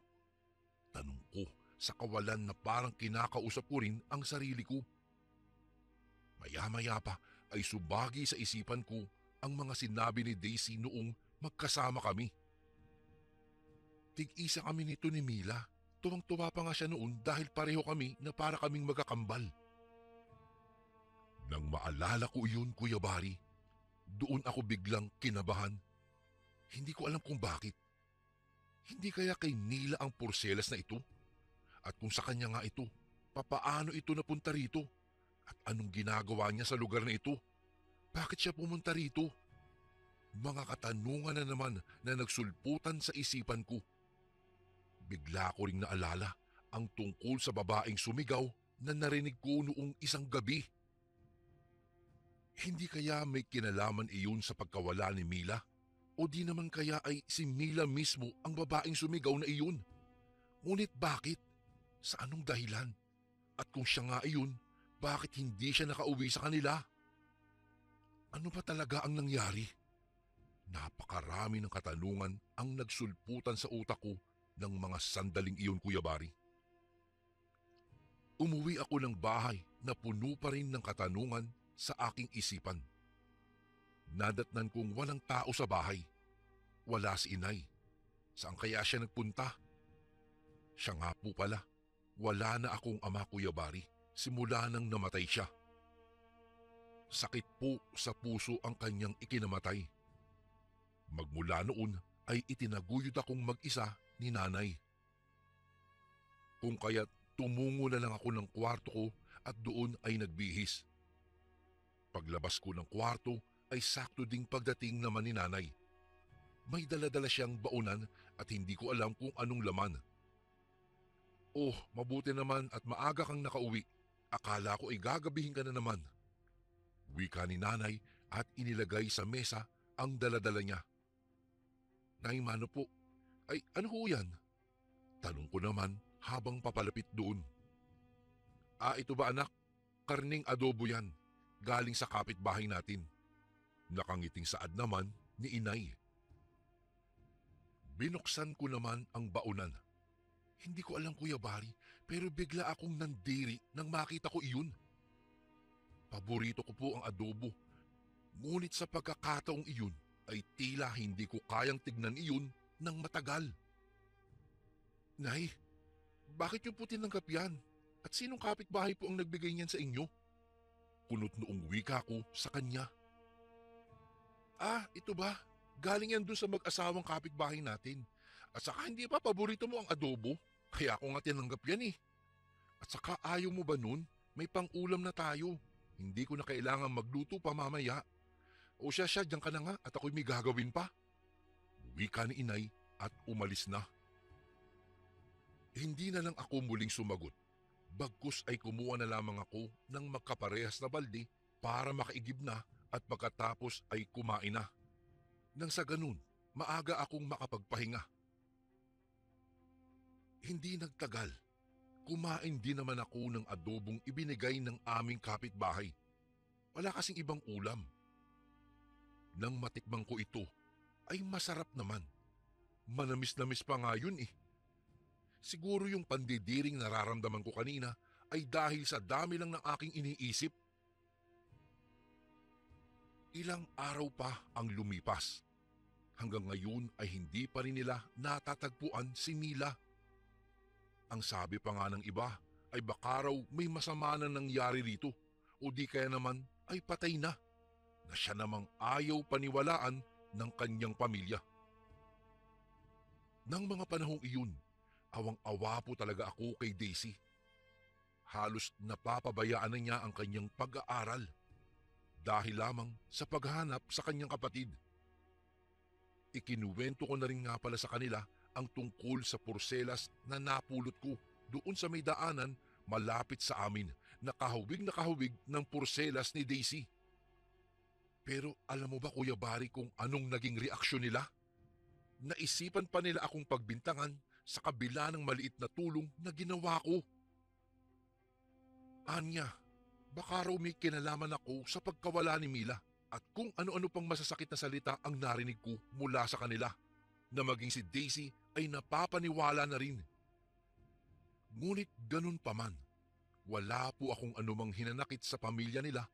Tanong ko sa kawalan na parang kinakausap ko rin ang sarili ko. Maya-maya pa ay subagi sa isipan ko ang mga sinabi ni Daisy noong magkasama kami. Tig-isa kami nito ni Mila. Tuwang-tuwa pa nga siya noon dahil pareho kami na para kaming magkakambal. Nang maalala ko iyon, Kuya Bari, doon ako biglang kinabahan. Hindi ko alam kung bakit. Hindi kaya kay Mila ang porselas na ito? At kung sa kanya nga ito, papaano ito napunta rito? At anong ginagawa niya sa lugar na ito? Bakit siya pumunta rito? Mga katanungan na naman na nagsulputan sa isipan ko. Bigla ko ring naalala ang tungkol sa babaeng sumigaw na narinig ko noong isang gabi. Hindi kaya may kinalaman iyon sa pagkawala ni Mila? O di naman kaya ay si Mila mismo ang babaeng sumigaw na iyon? Ngunit bakit? Sa anong dahilan? At kung siya nga iyon, bakit hindi siya nakauwi sa kanila? Ano ba talaga ang nangyari? Napakarami ng katanungan ang nagsulputan sa utak ko ng mga sandaling iyon, Kuya Bari. Umuwi ako ng bahay na puno pa rin ng katanungan sa aking isipan. Nadatnan kong walang tao sa bahay. Wala si inay. Saan kaya siya nagpunta? Siya nga po pala. Wala na akong ama, Kuya Bari, simula nang namatay siya. Sakit po sa puso ang kanyang ikinamatay. Magmula noon ay itinaguyod akong mag-isa ni nanay. Kung kaya't tumungo na lang ako ng kwarto ko at doon ay nagbihis. Paglabas ko ng kwarto ay sakto ding pagdating naman ni nanay. May daladala siyang baunan at hindi ko alam kung anong laman. Oh, mabuti naman at maaga kang nakauwi. Akala ko ay gagabihin ka na naman. Wika ni nanay at inilagay sa mesa ang daladala niya. Nay, mano po? Ay, ano ho yan? Tanong ko naman habang papalapit doon. Ah, ito ba anak? Karning adobo yan. Galing sa kapitbahay natin. Nakangiting saad naman ni inay. Binuksan ko naman ang baunan. Hindi ko alam Kuya Bari, pero bigla akong nandiri nang makita ko iyon. Paborito ko po ang adobo. Ngunit sa pagkakataong iyon ay tila hindi ko kayang tignan iyon ng matagal. Nay, bakit niyo po tinanggap yan? At sinong kapitbahay po ang nagbigay niyan sa inyo? Kunot noong wika ko sa kanya. Ah, ito ba? Galing yan dun sa mag-asawang kapitbahay natin. At saka hindi pa paborito mo ang adobo? Kaya ako nga tinanggap yan eh. At saka ayaw mo ba nun? May pang-ulam na tayo. Hindi ko na kailangan magluto pa mamaya. O siya, diyan ka na nga at ako'y may gagawin pa. Wika ni inay at umalis na. Hindi na lang ako muling sumagot. Bagkus ay kumuha na lamang ako ng magkaparehas na balde para makaigib na at pagkatapos ay kumain na. Nang sa ganun, maaga akong makapagpahinga. Hindi nagtagal. Kumain din naman ako ng adobong ibinigay ng aming kapitbahay. Wala kasing ibang ulam. Nang matikmang ko ito, ay masarap naman. Manamis-namis pa nga yun eh. Siguro yung pandidiring nararamdaman ko kanina ay dahil sa dami lang ng aking iniisip. Ilang araw pa ang lumipas. Hanggang ngayon ay hindi pa rin nila natatagpuan si Mila. Ang sabi pa nga ng iba ay baka raw may masama na nangyari rito o di kaya naman ay patay na siya namang ayaw paniwalaan ng kanyang pamilya. Nang mga panahong iyon, awang-awa po talaga ako kay Daisy. Halos napapabayaan na niya ang kanyang pag-aaral dahil lamang sa paghanap sa kanyang kapatid. Ikinuwento ko na rin nga pala sa kanila ang tungkol sa porselas na napulot ko doon sa may daanan malapit sa amin na kahawig ng porselas ni Daisy. Pero alam mo ba Kuya Bari kung anong naging reaksyon nila? Naisipan pa nila akong pagbintangan sa kabila ng maliit na tulong na ginawa ko. Anya, baka raw may kinalaman ako sa pagkawala ni Mila at kung ano-ano pang masasakit na salita ang narinig ko mula sa kanila na maging si Daisy ay napapaniwala na rin. Ngunit ganun pa man, wala po akong anumang hinanakit sa pamilya nila,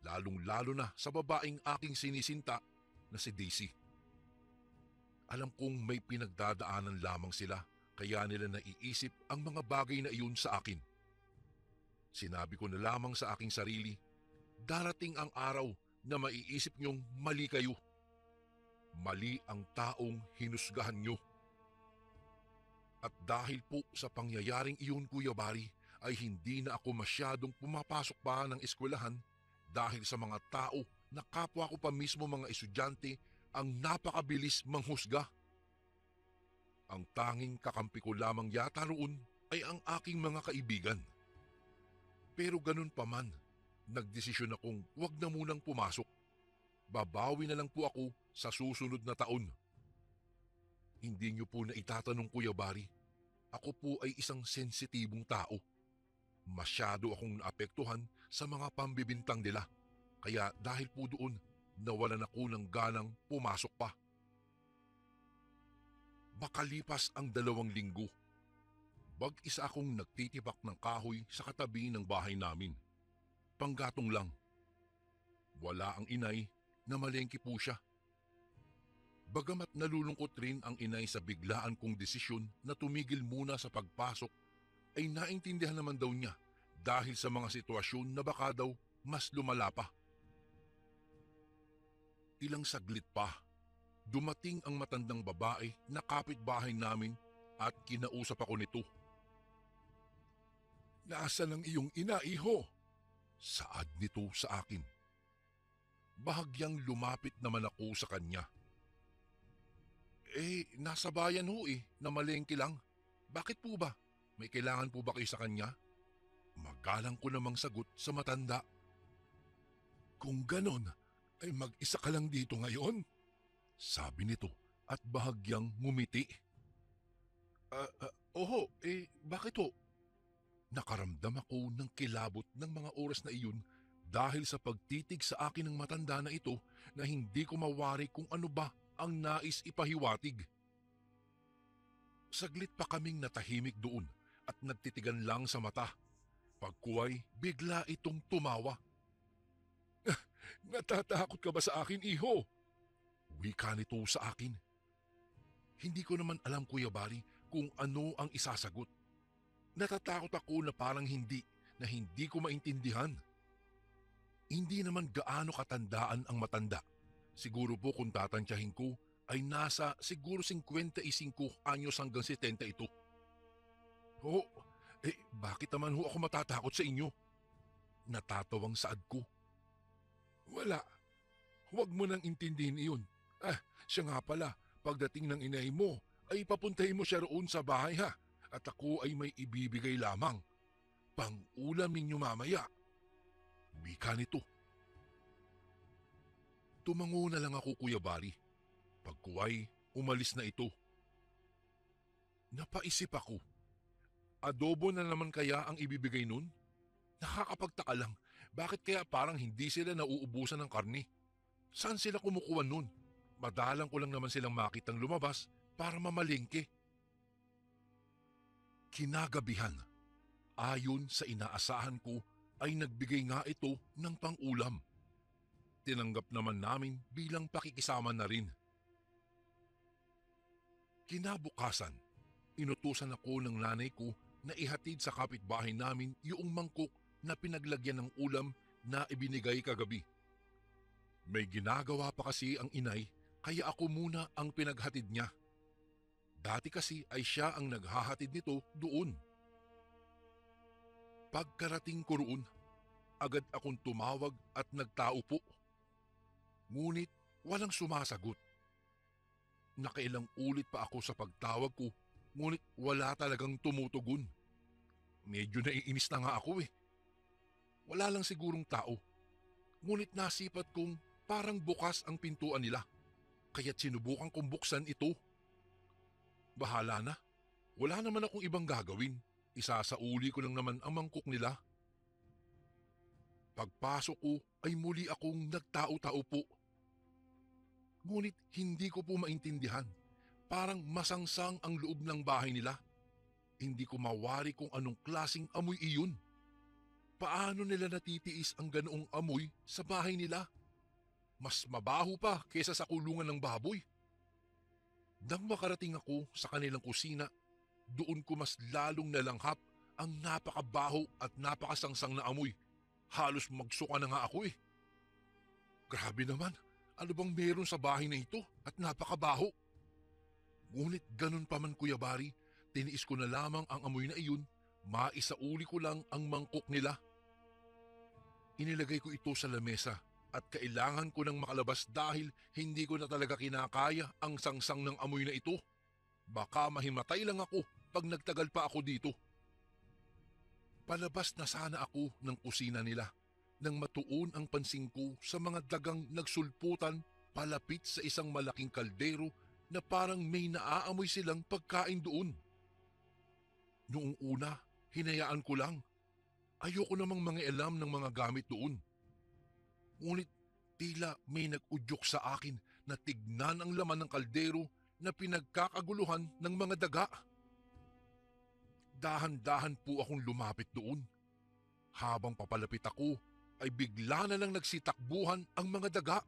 lalong-lalo na sa babaeng aking sinisinta na si Daisy. Alam kong may pinagdadaanan lamang sila kaya nila naiisip ang mga bagay na iyon sa akin. Sinabi ko na lamang sa aking sarili, darating ang araw na maiisip niyong mali kayo. Mali ang taong hinusgahan niyo. At dahil po sa pangyayaring iyon Kuya Bari, ay hindi na ako masyadong pumapasok pa ng eskwelahan dahil sa mga tao na kapwa ko pa mismo mga estudyante ang napakabilis manghusga. Ang tanging kakampi ko lamang yata roon ay ang aking mga kaibigan. Pero ganun pa man, nagdesisyon akong wag na munang pumasok. Babawi na lang po ako sa susunod na taon. Hindi niyo po na itatanong Kuya Bari, ako po ay isang sensitibong tao. Masyado akong naapektuhan sa mga pambibintang nila. Kaya dahil po doon, nawalan ako ng ganang pumasok pa. Makalipas ang 2 linggo, bag-isa akong nagtitibak ng kahoy sa katabi ng bahay namin. Panggatong lang. Wala ang inay na malengke po siya. Bagamat nalulungkot rin ang inay sa biglaan kong desisyon na tumigil muna sa pagpasok, ay naintindihan naman daw niya dahil sa mga sitwasyon na baka daw mas lumala pa. Ilang saglit pa, dumating ang matandang babae na kapitbahay namin at kinausap ako nito. Nasaan ang iyong ina, iho? Saad nito sa akin. Bahagyang lumapit naman ako sa kanya. Nasa bayan ho na malengke lang. Bakit po ba? May kailangan po ba kayo sa kanya? Magalang ko namang sagot sa matanda. Kung ganon, ay mag-isa ka lang dito ngayon? Sabi nito at bahagyang ngumiti. Oho, bakit ho? Nakaramdam ako ng kilabot ng mga oras na iyon dahil sa pagtitig sa akin ng matanda na ito na hindi ko mawari kung ano ba ang nais ipahiwatig. Saglit pa kaming natahimik doon at nagtitigan lang sa mata. Pagkuway, bigla itong tumawa. Natatakot ka ba sa akin, iho? Wika nito sa akin. Hindi ko naman alam, Kuya Bari, kung ano ang isasagot. Natatakot ako na parang hindi ko maintindihan. Hindi naman gaano katandaan ang matanda. Siguro po kung tatantyahin ko ay nasa siguro 55 anyos hanggang 70 ito. Ho, bakit naman ho ako matatakot sa inyo? Natatawang saad ko. Wala, huwag mo nang intindihin iyon. Siya nga pala, pagdating ng inay mo ay papuntahin mo siya roon sa bahay ha. At ako ay may ibibigay lamang. Pang-ulam ninyo mamaya. Wika nito. Tumango na lang ako, Kuya Bari. Pagkuway, umalis na ito. Napaisip ako. Adobo na naman kaya ang ibibigay nun? Nakakapagtaka lang, bakit kaya parang hindi sila nauubusan ng karne? Saan sila kumukuha nun? Madalang ko lang naman silang makitang lumabas para mamalengke. Kinagabihan, ayon sa inaasahan ko ay nagbigay nga ito ng pang-ulam. Tinanggap naman namin bilang pakikisama na rin. Kinabukasan, inutusan ako ng nanay ko na ihatid sa kapitbahay namin yung mangkok na pinaglagyan ng ulam na ibinigay kagabi. May ginagawa pa kasi ang inay kaya ako muna ang pinaghatid niya. Dati kasi ay siya ang naghahatid nito doon. Pagkarating ko roon, agad akong tumawag at nagtaupo. Ngunit walang sumasagot. Nakailang ulit pa ako sa pagtawag ko, ngunit wala talagang tumutugon. Medyo naiinis na nga ako Wala lang sigurong tao. Ngunit nasipat kong parang bukas ang pintuan nila, kaya't sinubukan kong buksan ito. Bahala na. Wala naman akong ibang gagawin. Isasauli ko lang naman ang mangkok nila. Pagpasok ko ay muli akong nagtao-tao po. Ngunit hindi ko po maintindihan. Parang masangsang ang loob ng bahay nila. Hindi ko mawari kung anong klaseng amoy iyon. Paano nila natitiis ang ganoong amoy sa bahay nila? Mas mabaho pa kaysa sa kulungan ng baboy. Nang makarating ako sa kanilang kusina, doon ko mas lalong nalanghap ang napakabaho at napakasangsang na amoy. Halos magsuka na nga ako Grabe naman, ano bang meron sa bahay na ito at napakabaho? Ngunit ganun pa man, Kuya Bari, tiniis ko na lamang ang amoy na iyon, maisauli ko lang ang mangkok nila. Inilagay ko ito sa lamesa at kailangan ko nang makalabas dahil hindi ko na talaga kinakaya ang sangsang ng amoy na ito. Baka mahimatay lang ako pag nagtagal pa ako dito. Palabas na sana ako ng kusina nila nang matuon ang pansin ko sa mga dagang nagsulputan palapit sa isang malaking kaldero na parang may naaamoy silang pagkain doon. Noong una, hinayaan ko lang. Ayoko namang mangialam ng mga gamit doon. Ngunit tila may nag-udyok sa akin na tignan ang laman ng kaldero na pinagkakaguluhan ng mga daga. Dahan-dahan po akong lumapit doon. Habang papalapit ako, ay bigla na lang nagsitakbuhan ang mga daga.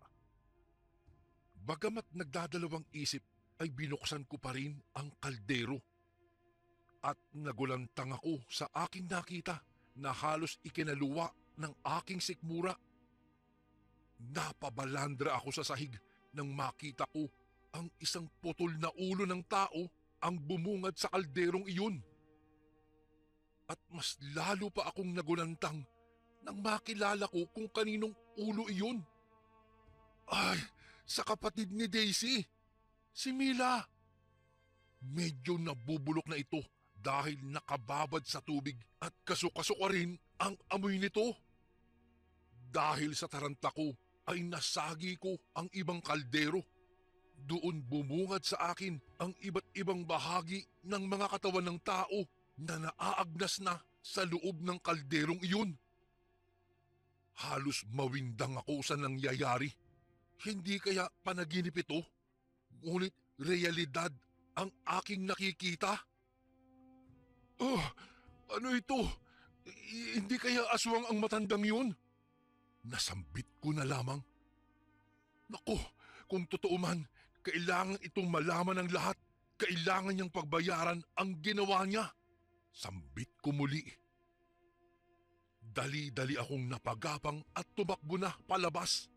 Bagamat nagdadalawang isip, ay binuksan ko pa rin ang kaldero. At nagulantang ako sa aking nakita na halos ikinaluwa ng aking sikmura. Napabalandra ako sa sahig nang makita ko ang isang putol na ulo ng tao ang bumungad sa kalderong iyon. At mas lalo pa akong nagulantang nang makilala ko kung kaninong ulo iyon. Ay, sa kapatid ni Daisy, si Mila. Medyo nabubulok na ito dahil nakababad sa tubig at kasukasuka rin ang amoy nito. Dahil sa taranta ko ay nasagi ko ang ibang kaldero. Doon bumungad sa akin ang iba't ibang bahagi ng mga katawan ng tao na naaagnas na sa loob ng kalderong iyon. Halos mawindang ako sa nangyayari. Hindi kaya panaginip ito, ngunit realidad ang aking nakikita. Oh, ano ito? Hindi kaya aswang ang matandang yun? Nasambit ko na lamang. Naku, kung totoo man, kailangan itong malaman ng lahat. Kailangan niyang pagbayaran ang ginawa niya. Sambit ko muli. Dali-dali akong napagapang at tumakbo na palabas.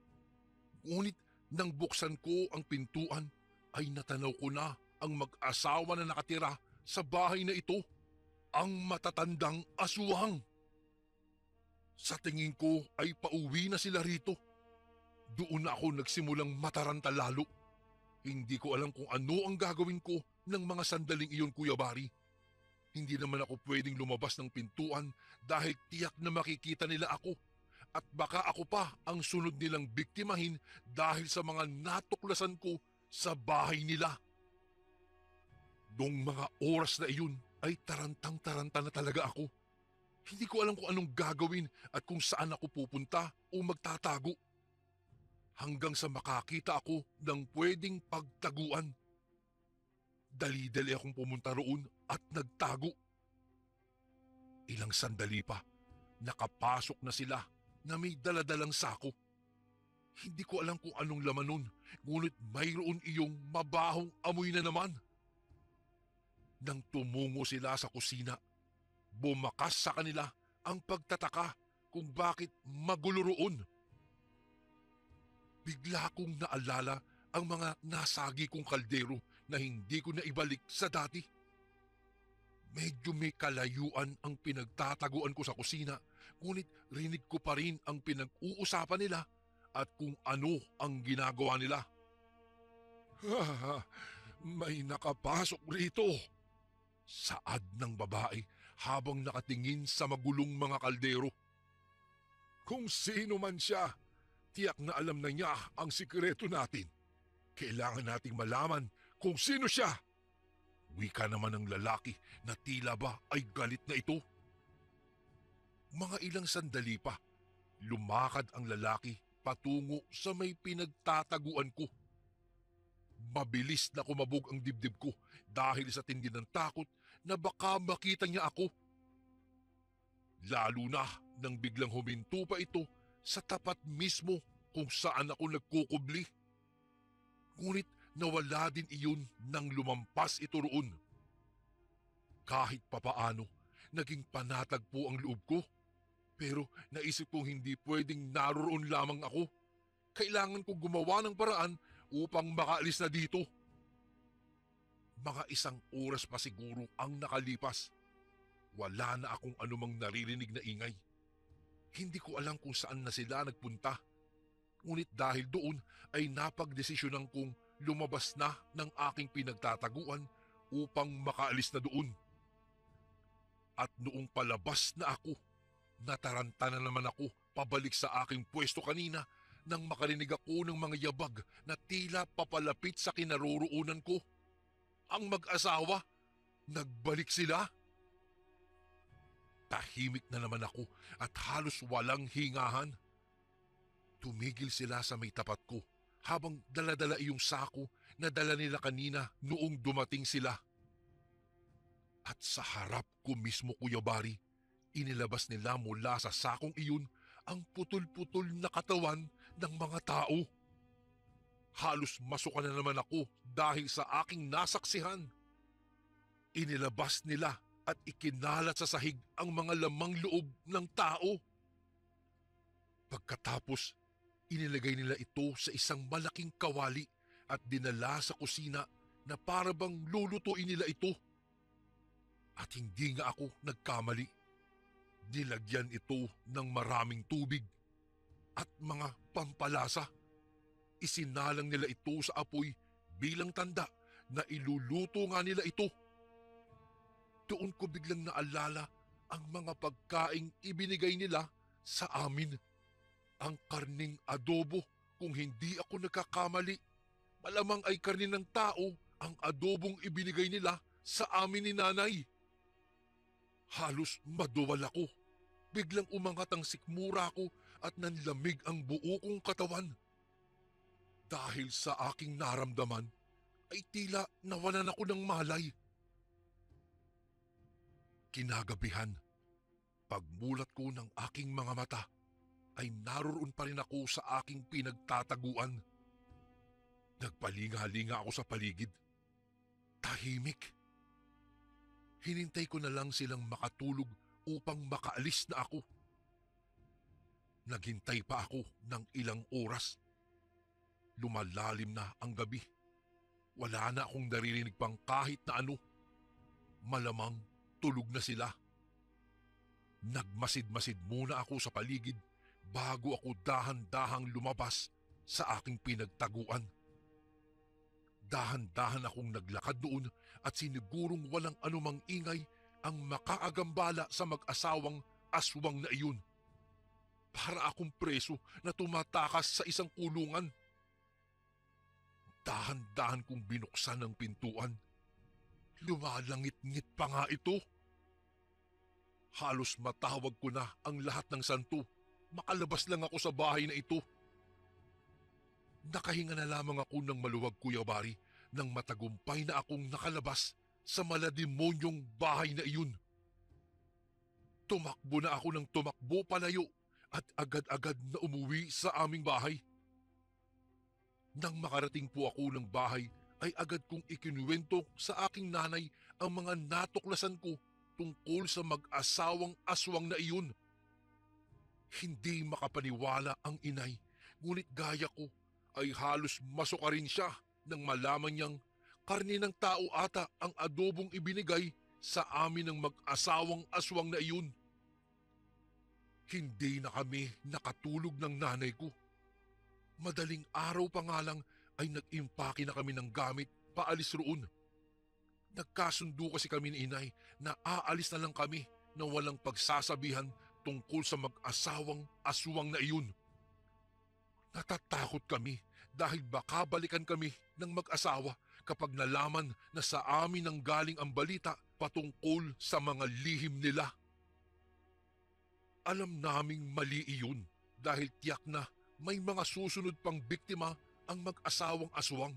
Ngunit nang buksan ko ang pintuan, ay natanaw ko na ang mag-asawa na nakatira sa bahay na ito, ang matatandang aswang. Sa tingin ko ay pauwi na sila rito. Doon na ako nagsimulang mataranta lalo. Hindi ko alam kung ano ang gagawin ko ng mga sandaling iyon, Kuya Bari. Hindi naman ako pwedeng lumabas ng pintuan dahil tiyak na makikita nila ako. At baka ako pa ang sunod nilang biktimahin dahil sa mga natuklasan ko sa bahay nila. Noong mga oras na iyon ay tarantang-taranta na talaga ako. Hindi ko alam kung anong gagawin at kung saan ako pupunta o magtatago. Hanggang sa makakita ako ng pwedeng pagtaguan. Dali-dali akong pumunta roon at nagtago. Ilang sandali pa, nakapasok na sila na may daladalang sako. Hindi ko alam kung anong laman nun, ngunit mayroon iyong mabahong amoy na naman. Nang tumungo sila sa kusina, bumakas sa kanila ang pagtataka kung bakit magulo roon. Bigla kong naalala ang mga nasagi kong kaldero na hindi ko na ibalik sa dati. Medyo may kalayuan ang pinagtataguan ko sa kusina, ngunit rinig ko pa rin ang pinag-uusapan nila at kung ano ang ginagawa nila. May nakapasok rito, saad ng babae habang nakatingin sa magulong mga kaldero. Kung sino man siya, tiyak na alam na niya ang sikreto natin. Kailangan nating malaman kung sino siya. Wika naman ng lalaki na tila ba ay galit na ito. Mga ilang sandali pa, lumakad ang lalaki patungo sa may pinagtataguan ko. Mabilis na kumabog ang dibdib ko dahil sa tindi ng takot na baka makita niya ako. Lalo na nang biglang huminto pa ito sa tapat mismo kung saan ako nagkukubli. Ngunit nawala din iyon nang lumampas ito roon. Kahit papaano, naging panatag po ang loob ko. Pero naisip kong hindi pwedeng naroon lamang ako. Kailangan kong gumawa ng paraan upang makaalis na dito. Mga isang oras pa siguro ang nakalipas. Wala na akong anumang naririnig na ingay. Hindi ko alam kung saan na sila nagpunta. Ngunit dahil doon ay napagdesisyonan kong lumabas na ng aking pinagtataguan upang makaalis na doon. At noong palabas na ako, nataranta na naman ako pabalik sa aking pwesto kanina nang makarinig ako ng mga yabag na tila papalapit sa kinaroroonan ko. Ang mag-asawa, nagbalik sila. Tahimik na naman ako at halos walang hingahan. Tumigil sila sa may tapat ko habang daladala iyong sako na dala nila kanina noong dumating sila. At sa harap ko mismo, Kuya Bari, inilabas nila mula sa sakong iyon ang putol-putol na katawan ng mga tao. Halos masuka na naman ako dahil sa aking nasaksihan. Inilabas nila at ikinalat sa sahig ang mga lamang loob ng tao. Pagkatapos, inilagay nila ito sa isang malaking kawali at dinala sa kusina na para bang lulutuin nila ito. At hindi nga ako nagkamali. Nilagyan ito ng maraming tubig at mga pampalasa. Isinalang nila ito sa apoy bilang tanda na iluluto nga nila ito. Doon ko biglang naalala ang mga pagkaing ibinigay nila sa amin. Ang karning adobo, kung hindi ako nagkakamali, malamang ay karne ng tao ang adobong ibinigay nila sa amin ni nanay. Halos maduwal ako. Biglang umangat ang sikmura ko at nanlamig ang buo kong katawan. Dahil sa aking naramdaman, ay tila nawalan ako ng malay. Kinagabihan, pagmulat ko ng aking mga mata, ay naroon pa rin ako sa aking pinagtataguan. Nagpalinga-linga ako sa paligid. Tahimik. Hinintay ko na lang silang makatulog upang makaalis na ako. Naghintay pa ako ng ilang oras. Lumalalim na ang gabi. Wala na akong naririnig pang kahit na ano. Malamang tulog na sila. Nagmasid-masid muna ako sa paligid bago ako dahan-dahang lumabas sa aking pinagtaguan. Dahan-dahan akong naglakad doon at sinigurong walang anumang ingay ang makaagambala sa mag-asawang aswang na iyon. Para akong preso na tumatakas sa isang kulungan. Dahan-dahan kong binuksan ang pintuan. Lumalangit-ngit pa nga ito. Halos matawag ko na ang lahat ng santo. Makalabas lang ako sa bahay na ito. Nakahinga na lamang ako ng maluwag, Kuya Bari, nang matagumpay na akong nakalabas sa malademonyong bahay na iyon. Tumakbo na ako ng tumakbo palayo at agad-agad na umuwi sa aming bahay. Nang makarating po ako ng bahay, ay agad kong ikinuwento sa aking nanay ang mga natuklasan ko tungkol sa mag-asawang aswang na iyon. Hindi makapaniwala ang inay, ngunit gaya ko ay halos masuka rin siya nang malaman niyang karne ng tao ata ang adobong ibinigay sa amin ng mag-asawang aswang na iyon. Hindi na kami nakatulog ng nanay ko. Madaling araw pa nga lang ay nag-impake na kami ng gamit paalis roon. Nagkasundo kasi kami ni inay na aalis na lang kami na walang pagsasabihan tungkol sa mag-asawang aswang na iyon. Natatakot kami dahil baka balikan kami ng mag-asawa kapag nalaman na sa amin ang galing ang balita patungkol sa mga lihim nila. Alam naming mali iyon dahil tiyak na may mga susunod pang biktima ang mag-asawang aswang.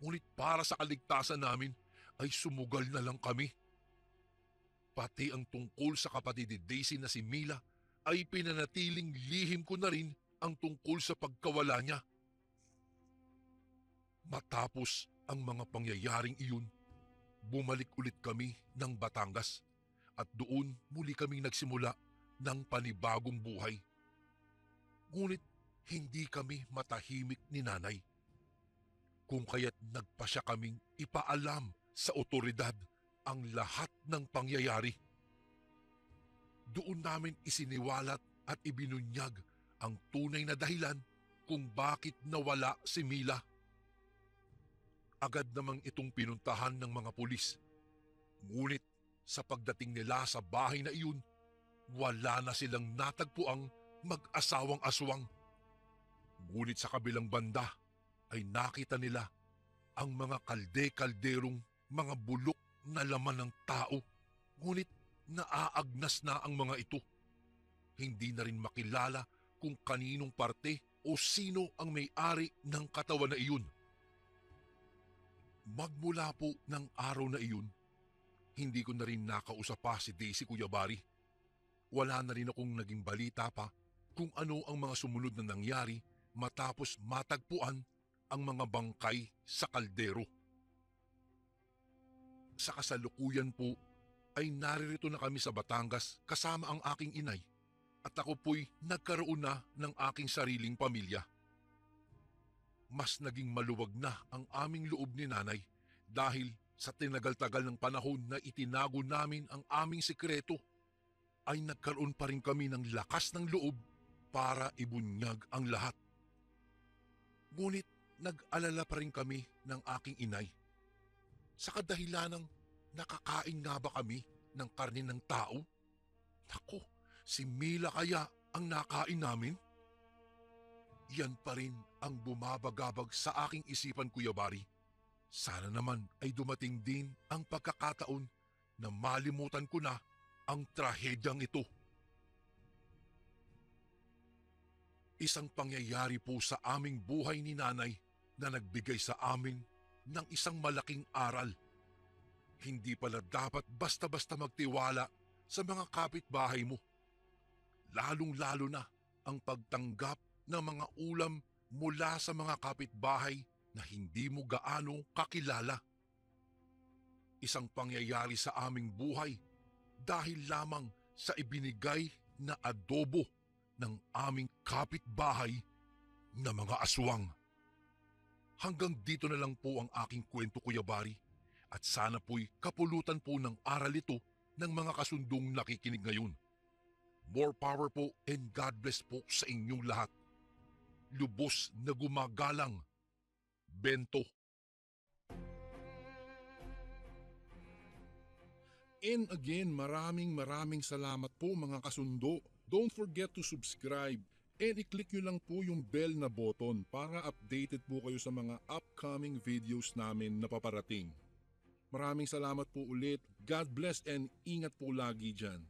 Ngunit para sa kaligtasan namin ay sumugal na lang kami. Pati ang tungkol sa kapatid ni Daisy na si Mila ay pinanatiling lihim ko na rin ang tungkol sa pagkawala niya. Matapos ang mga pangyayaring iyon, bumalik ulit kami ng Batangas at doon muli kaming nagsimula ng panibagong buhay. Ngunit hindi kami matahimik ni nanay. Kung kaya't nagpasya kaming ipaalam sa otoridad ang lahat ng pangyayari. Doon namin isiniwalat at ibinunyag ang tunay na dahilan kung bakit nawala si Mila. Agad namang itong pinuntahan ng mga pulis. Ngunit sa pagdating nila sa bahay na iyon, wala na silang natagpuang mag-asawang aswang. Ngunit sa kabilang banda ay nakita nila ang mga kalde-kalderong mga bulok na laman ng tao. Ngunit naaagnas na ang mga ito. Hindi na rin makilala kung kaninong parte o sino ang may-ari ng katawan na iyon. Magmula po ng araw na iyon, hindi ko na rin nakausap pa si Daisy, Kuya Bari. Wala na rin akong naging balita pa kung ano ang mga sumunod na nangyari matapos matagpuan ang mga bangkay sa kaldero. Sa kasalukuyan po ay naririto na kami sa Batangas kasama ang aking inay at ako po'y nagkaroon na ng aking sariling pamilya. Mas naging maluwag na ang aming loob ni nanay dahil sa tinagal-tagal ng panahon na itinago namin ang aming sikreto. ay nagkaroon pa rin kami ng lakas ng loob para ibunyag ang lahat. Ngunit nag-alala pa rin kami ng aking inay. Sa kadahilanang nakakain nga ba kami ng karne ng tao? Naku, si Mila kaya ang nakain namin? Yan pa rin ang bumabagabag sa aking isipan, Kuya Bari. Sana naman ay dumating din ang pagkakataon na malimutan ko na ang trahedyang ito. Isang pangyayari po sa aming buhay ni nanay na nagbigay sa amin ng isang malaking aral. Hindi pala dapat basta-basta magtiwala sa mga kapitbahay mo. Lalong-lalo na ang pagtanggap ng mga ulam mula sa mga kapitbahay na hindi mo gaano kakilala. Isang pangyayari sa aming buhay dahil lamang sa ibinigay na adobo ng aming kapitbahay na mga aswang. Hanggang dito na lang po ang aking kwento, Kuya Bari, at sana po'y kapulutan po ng aral ito ng mga kasundong nakikinig ngayon. More power po and God bless po sa inyong lahat. Lubos na gumagalang, Bento. And again, maraming salamat po mga kasundo. Don't forget to subscribe and i-click nyo lang po yung bell na button para updated po kayo sa mga upcoming videos namin na paparating. Maraming salamat po ulit. God bless and ingat po lagi dyan.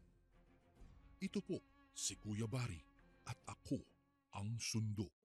Ito po si Kuya Bari at ako ang sundo.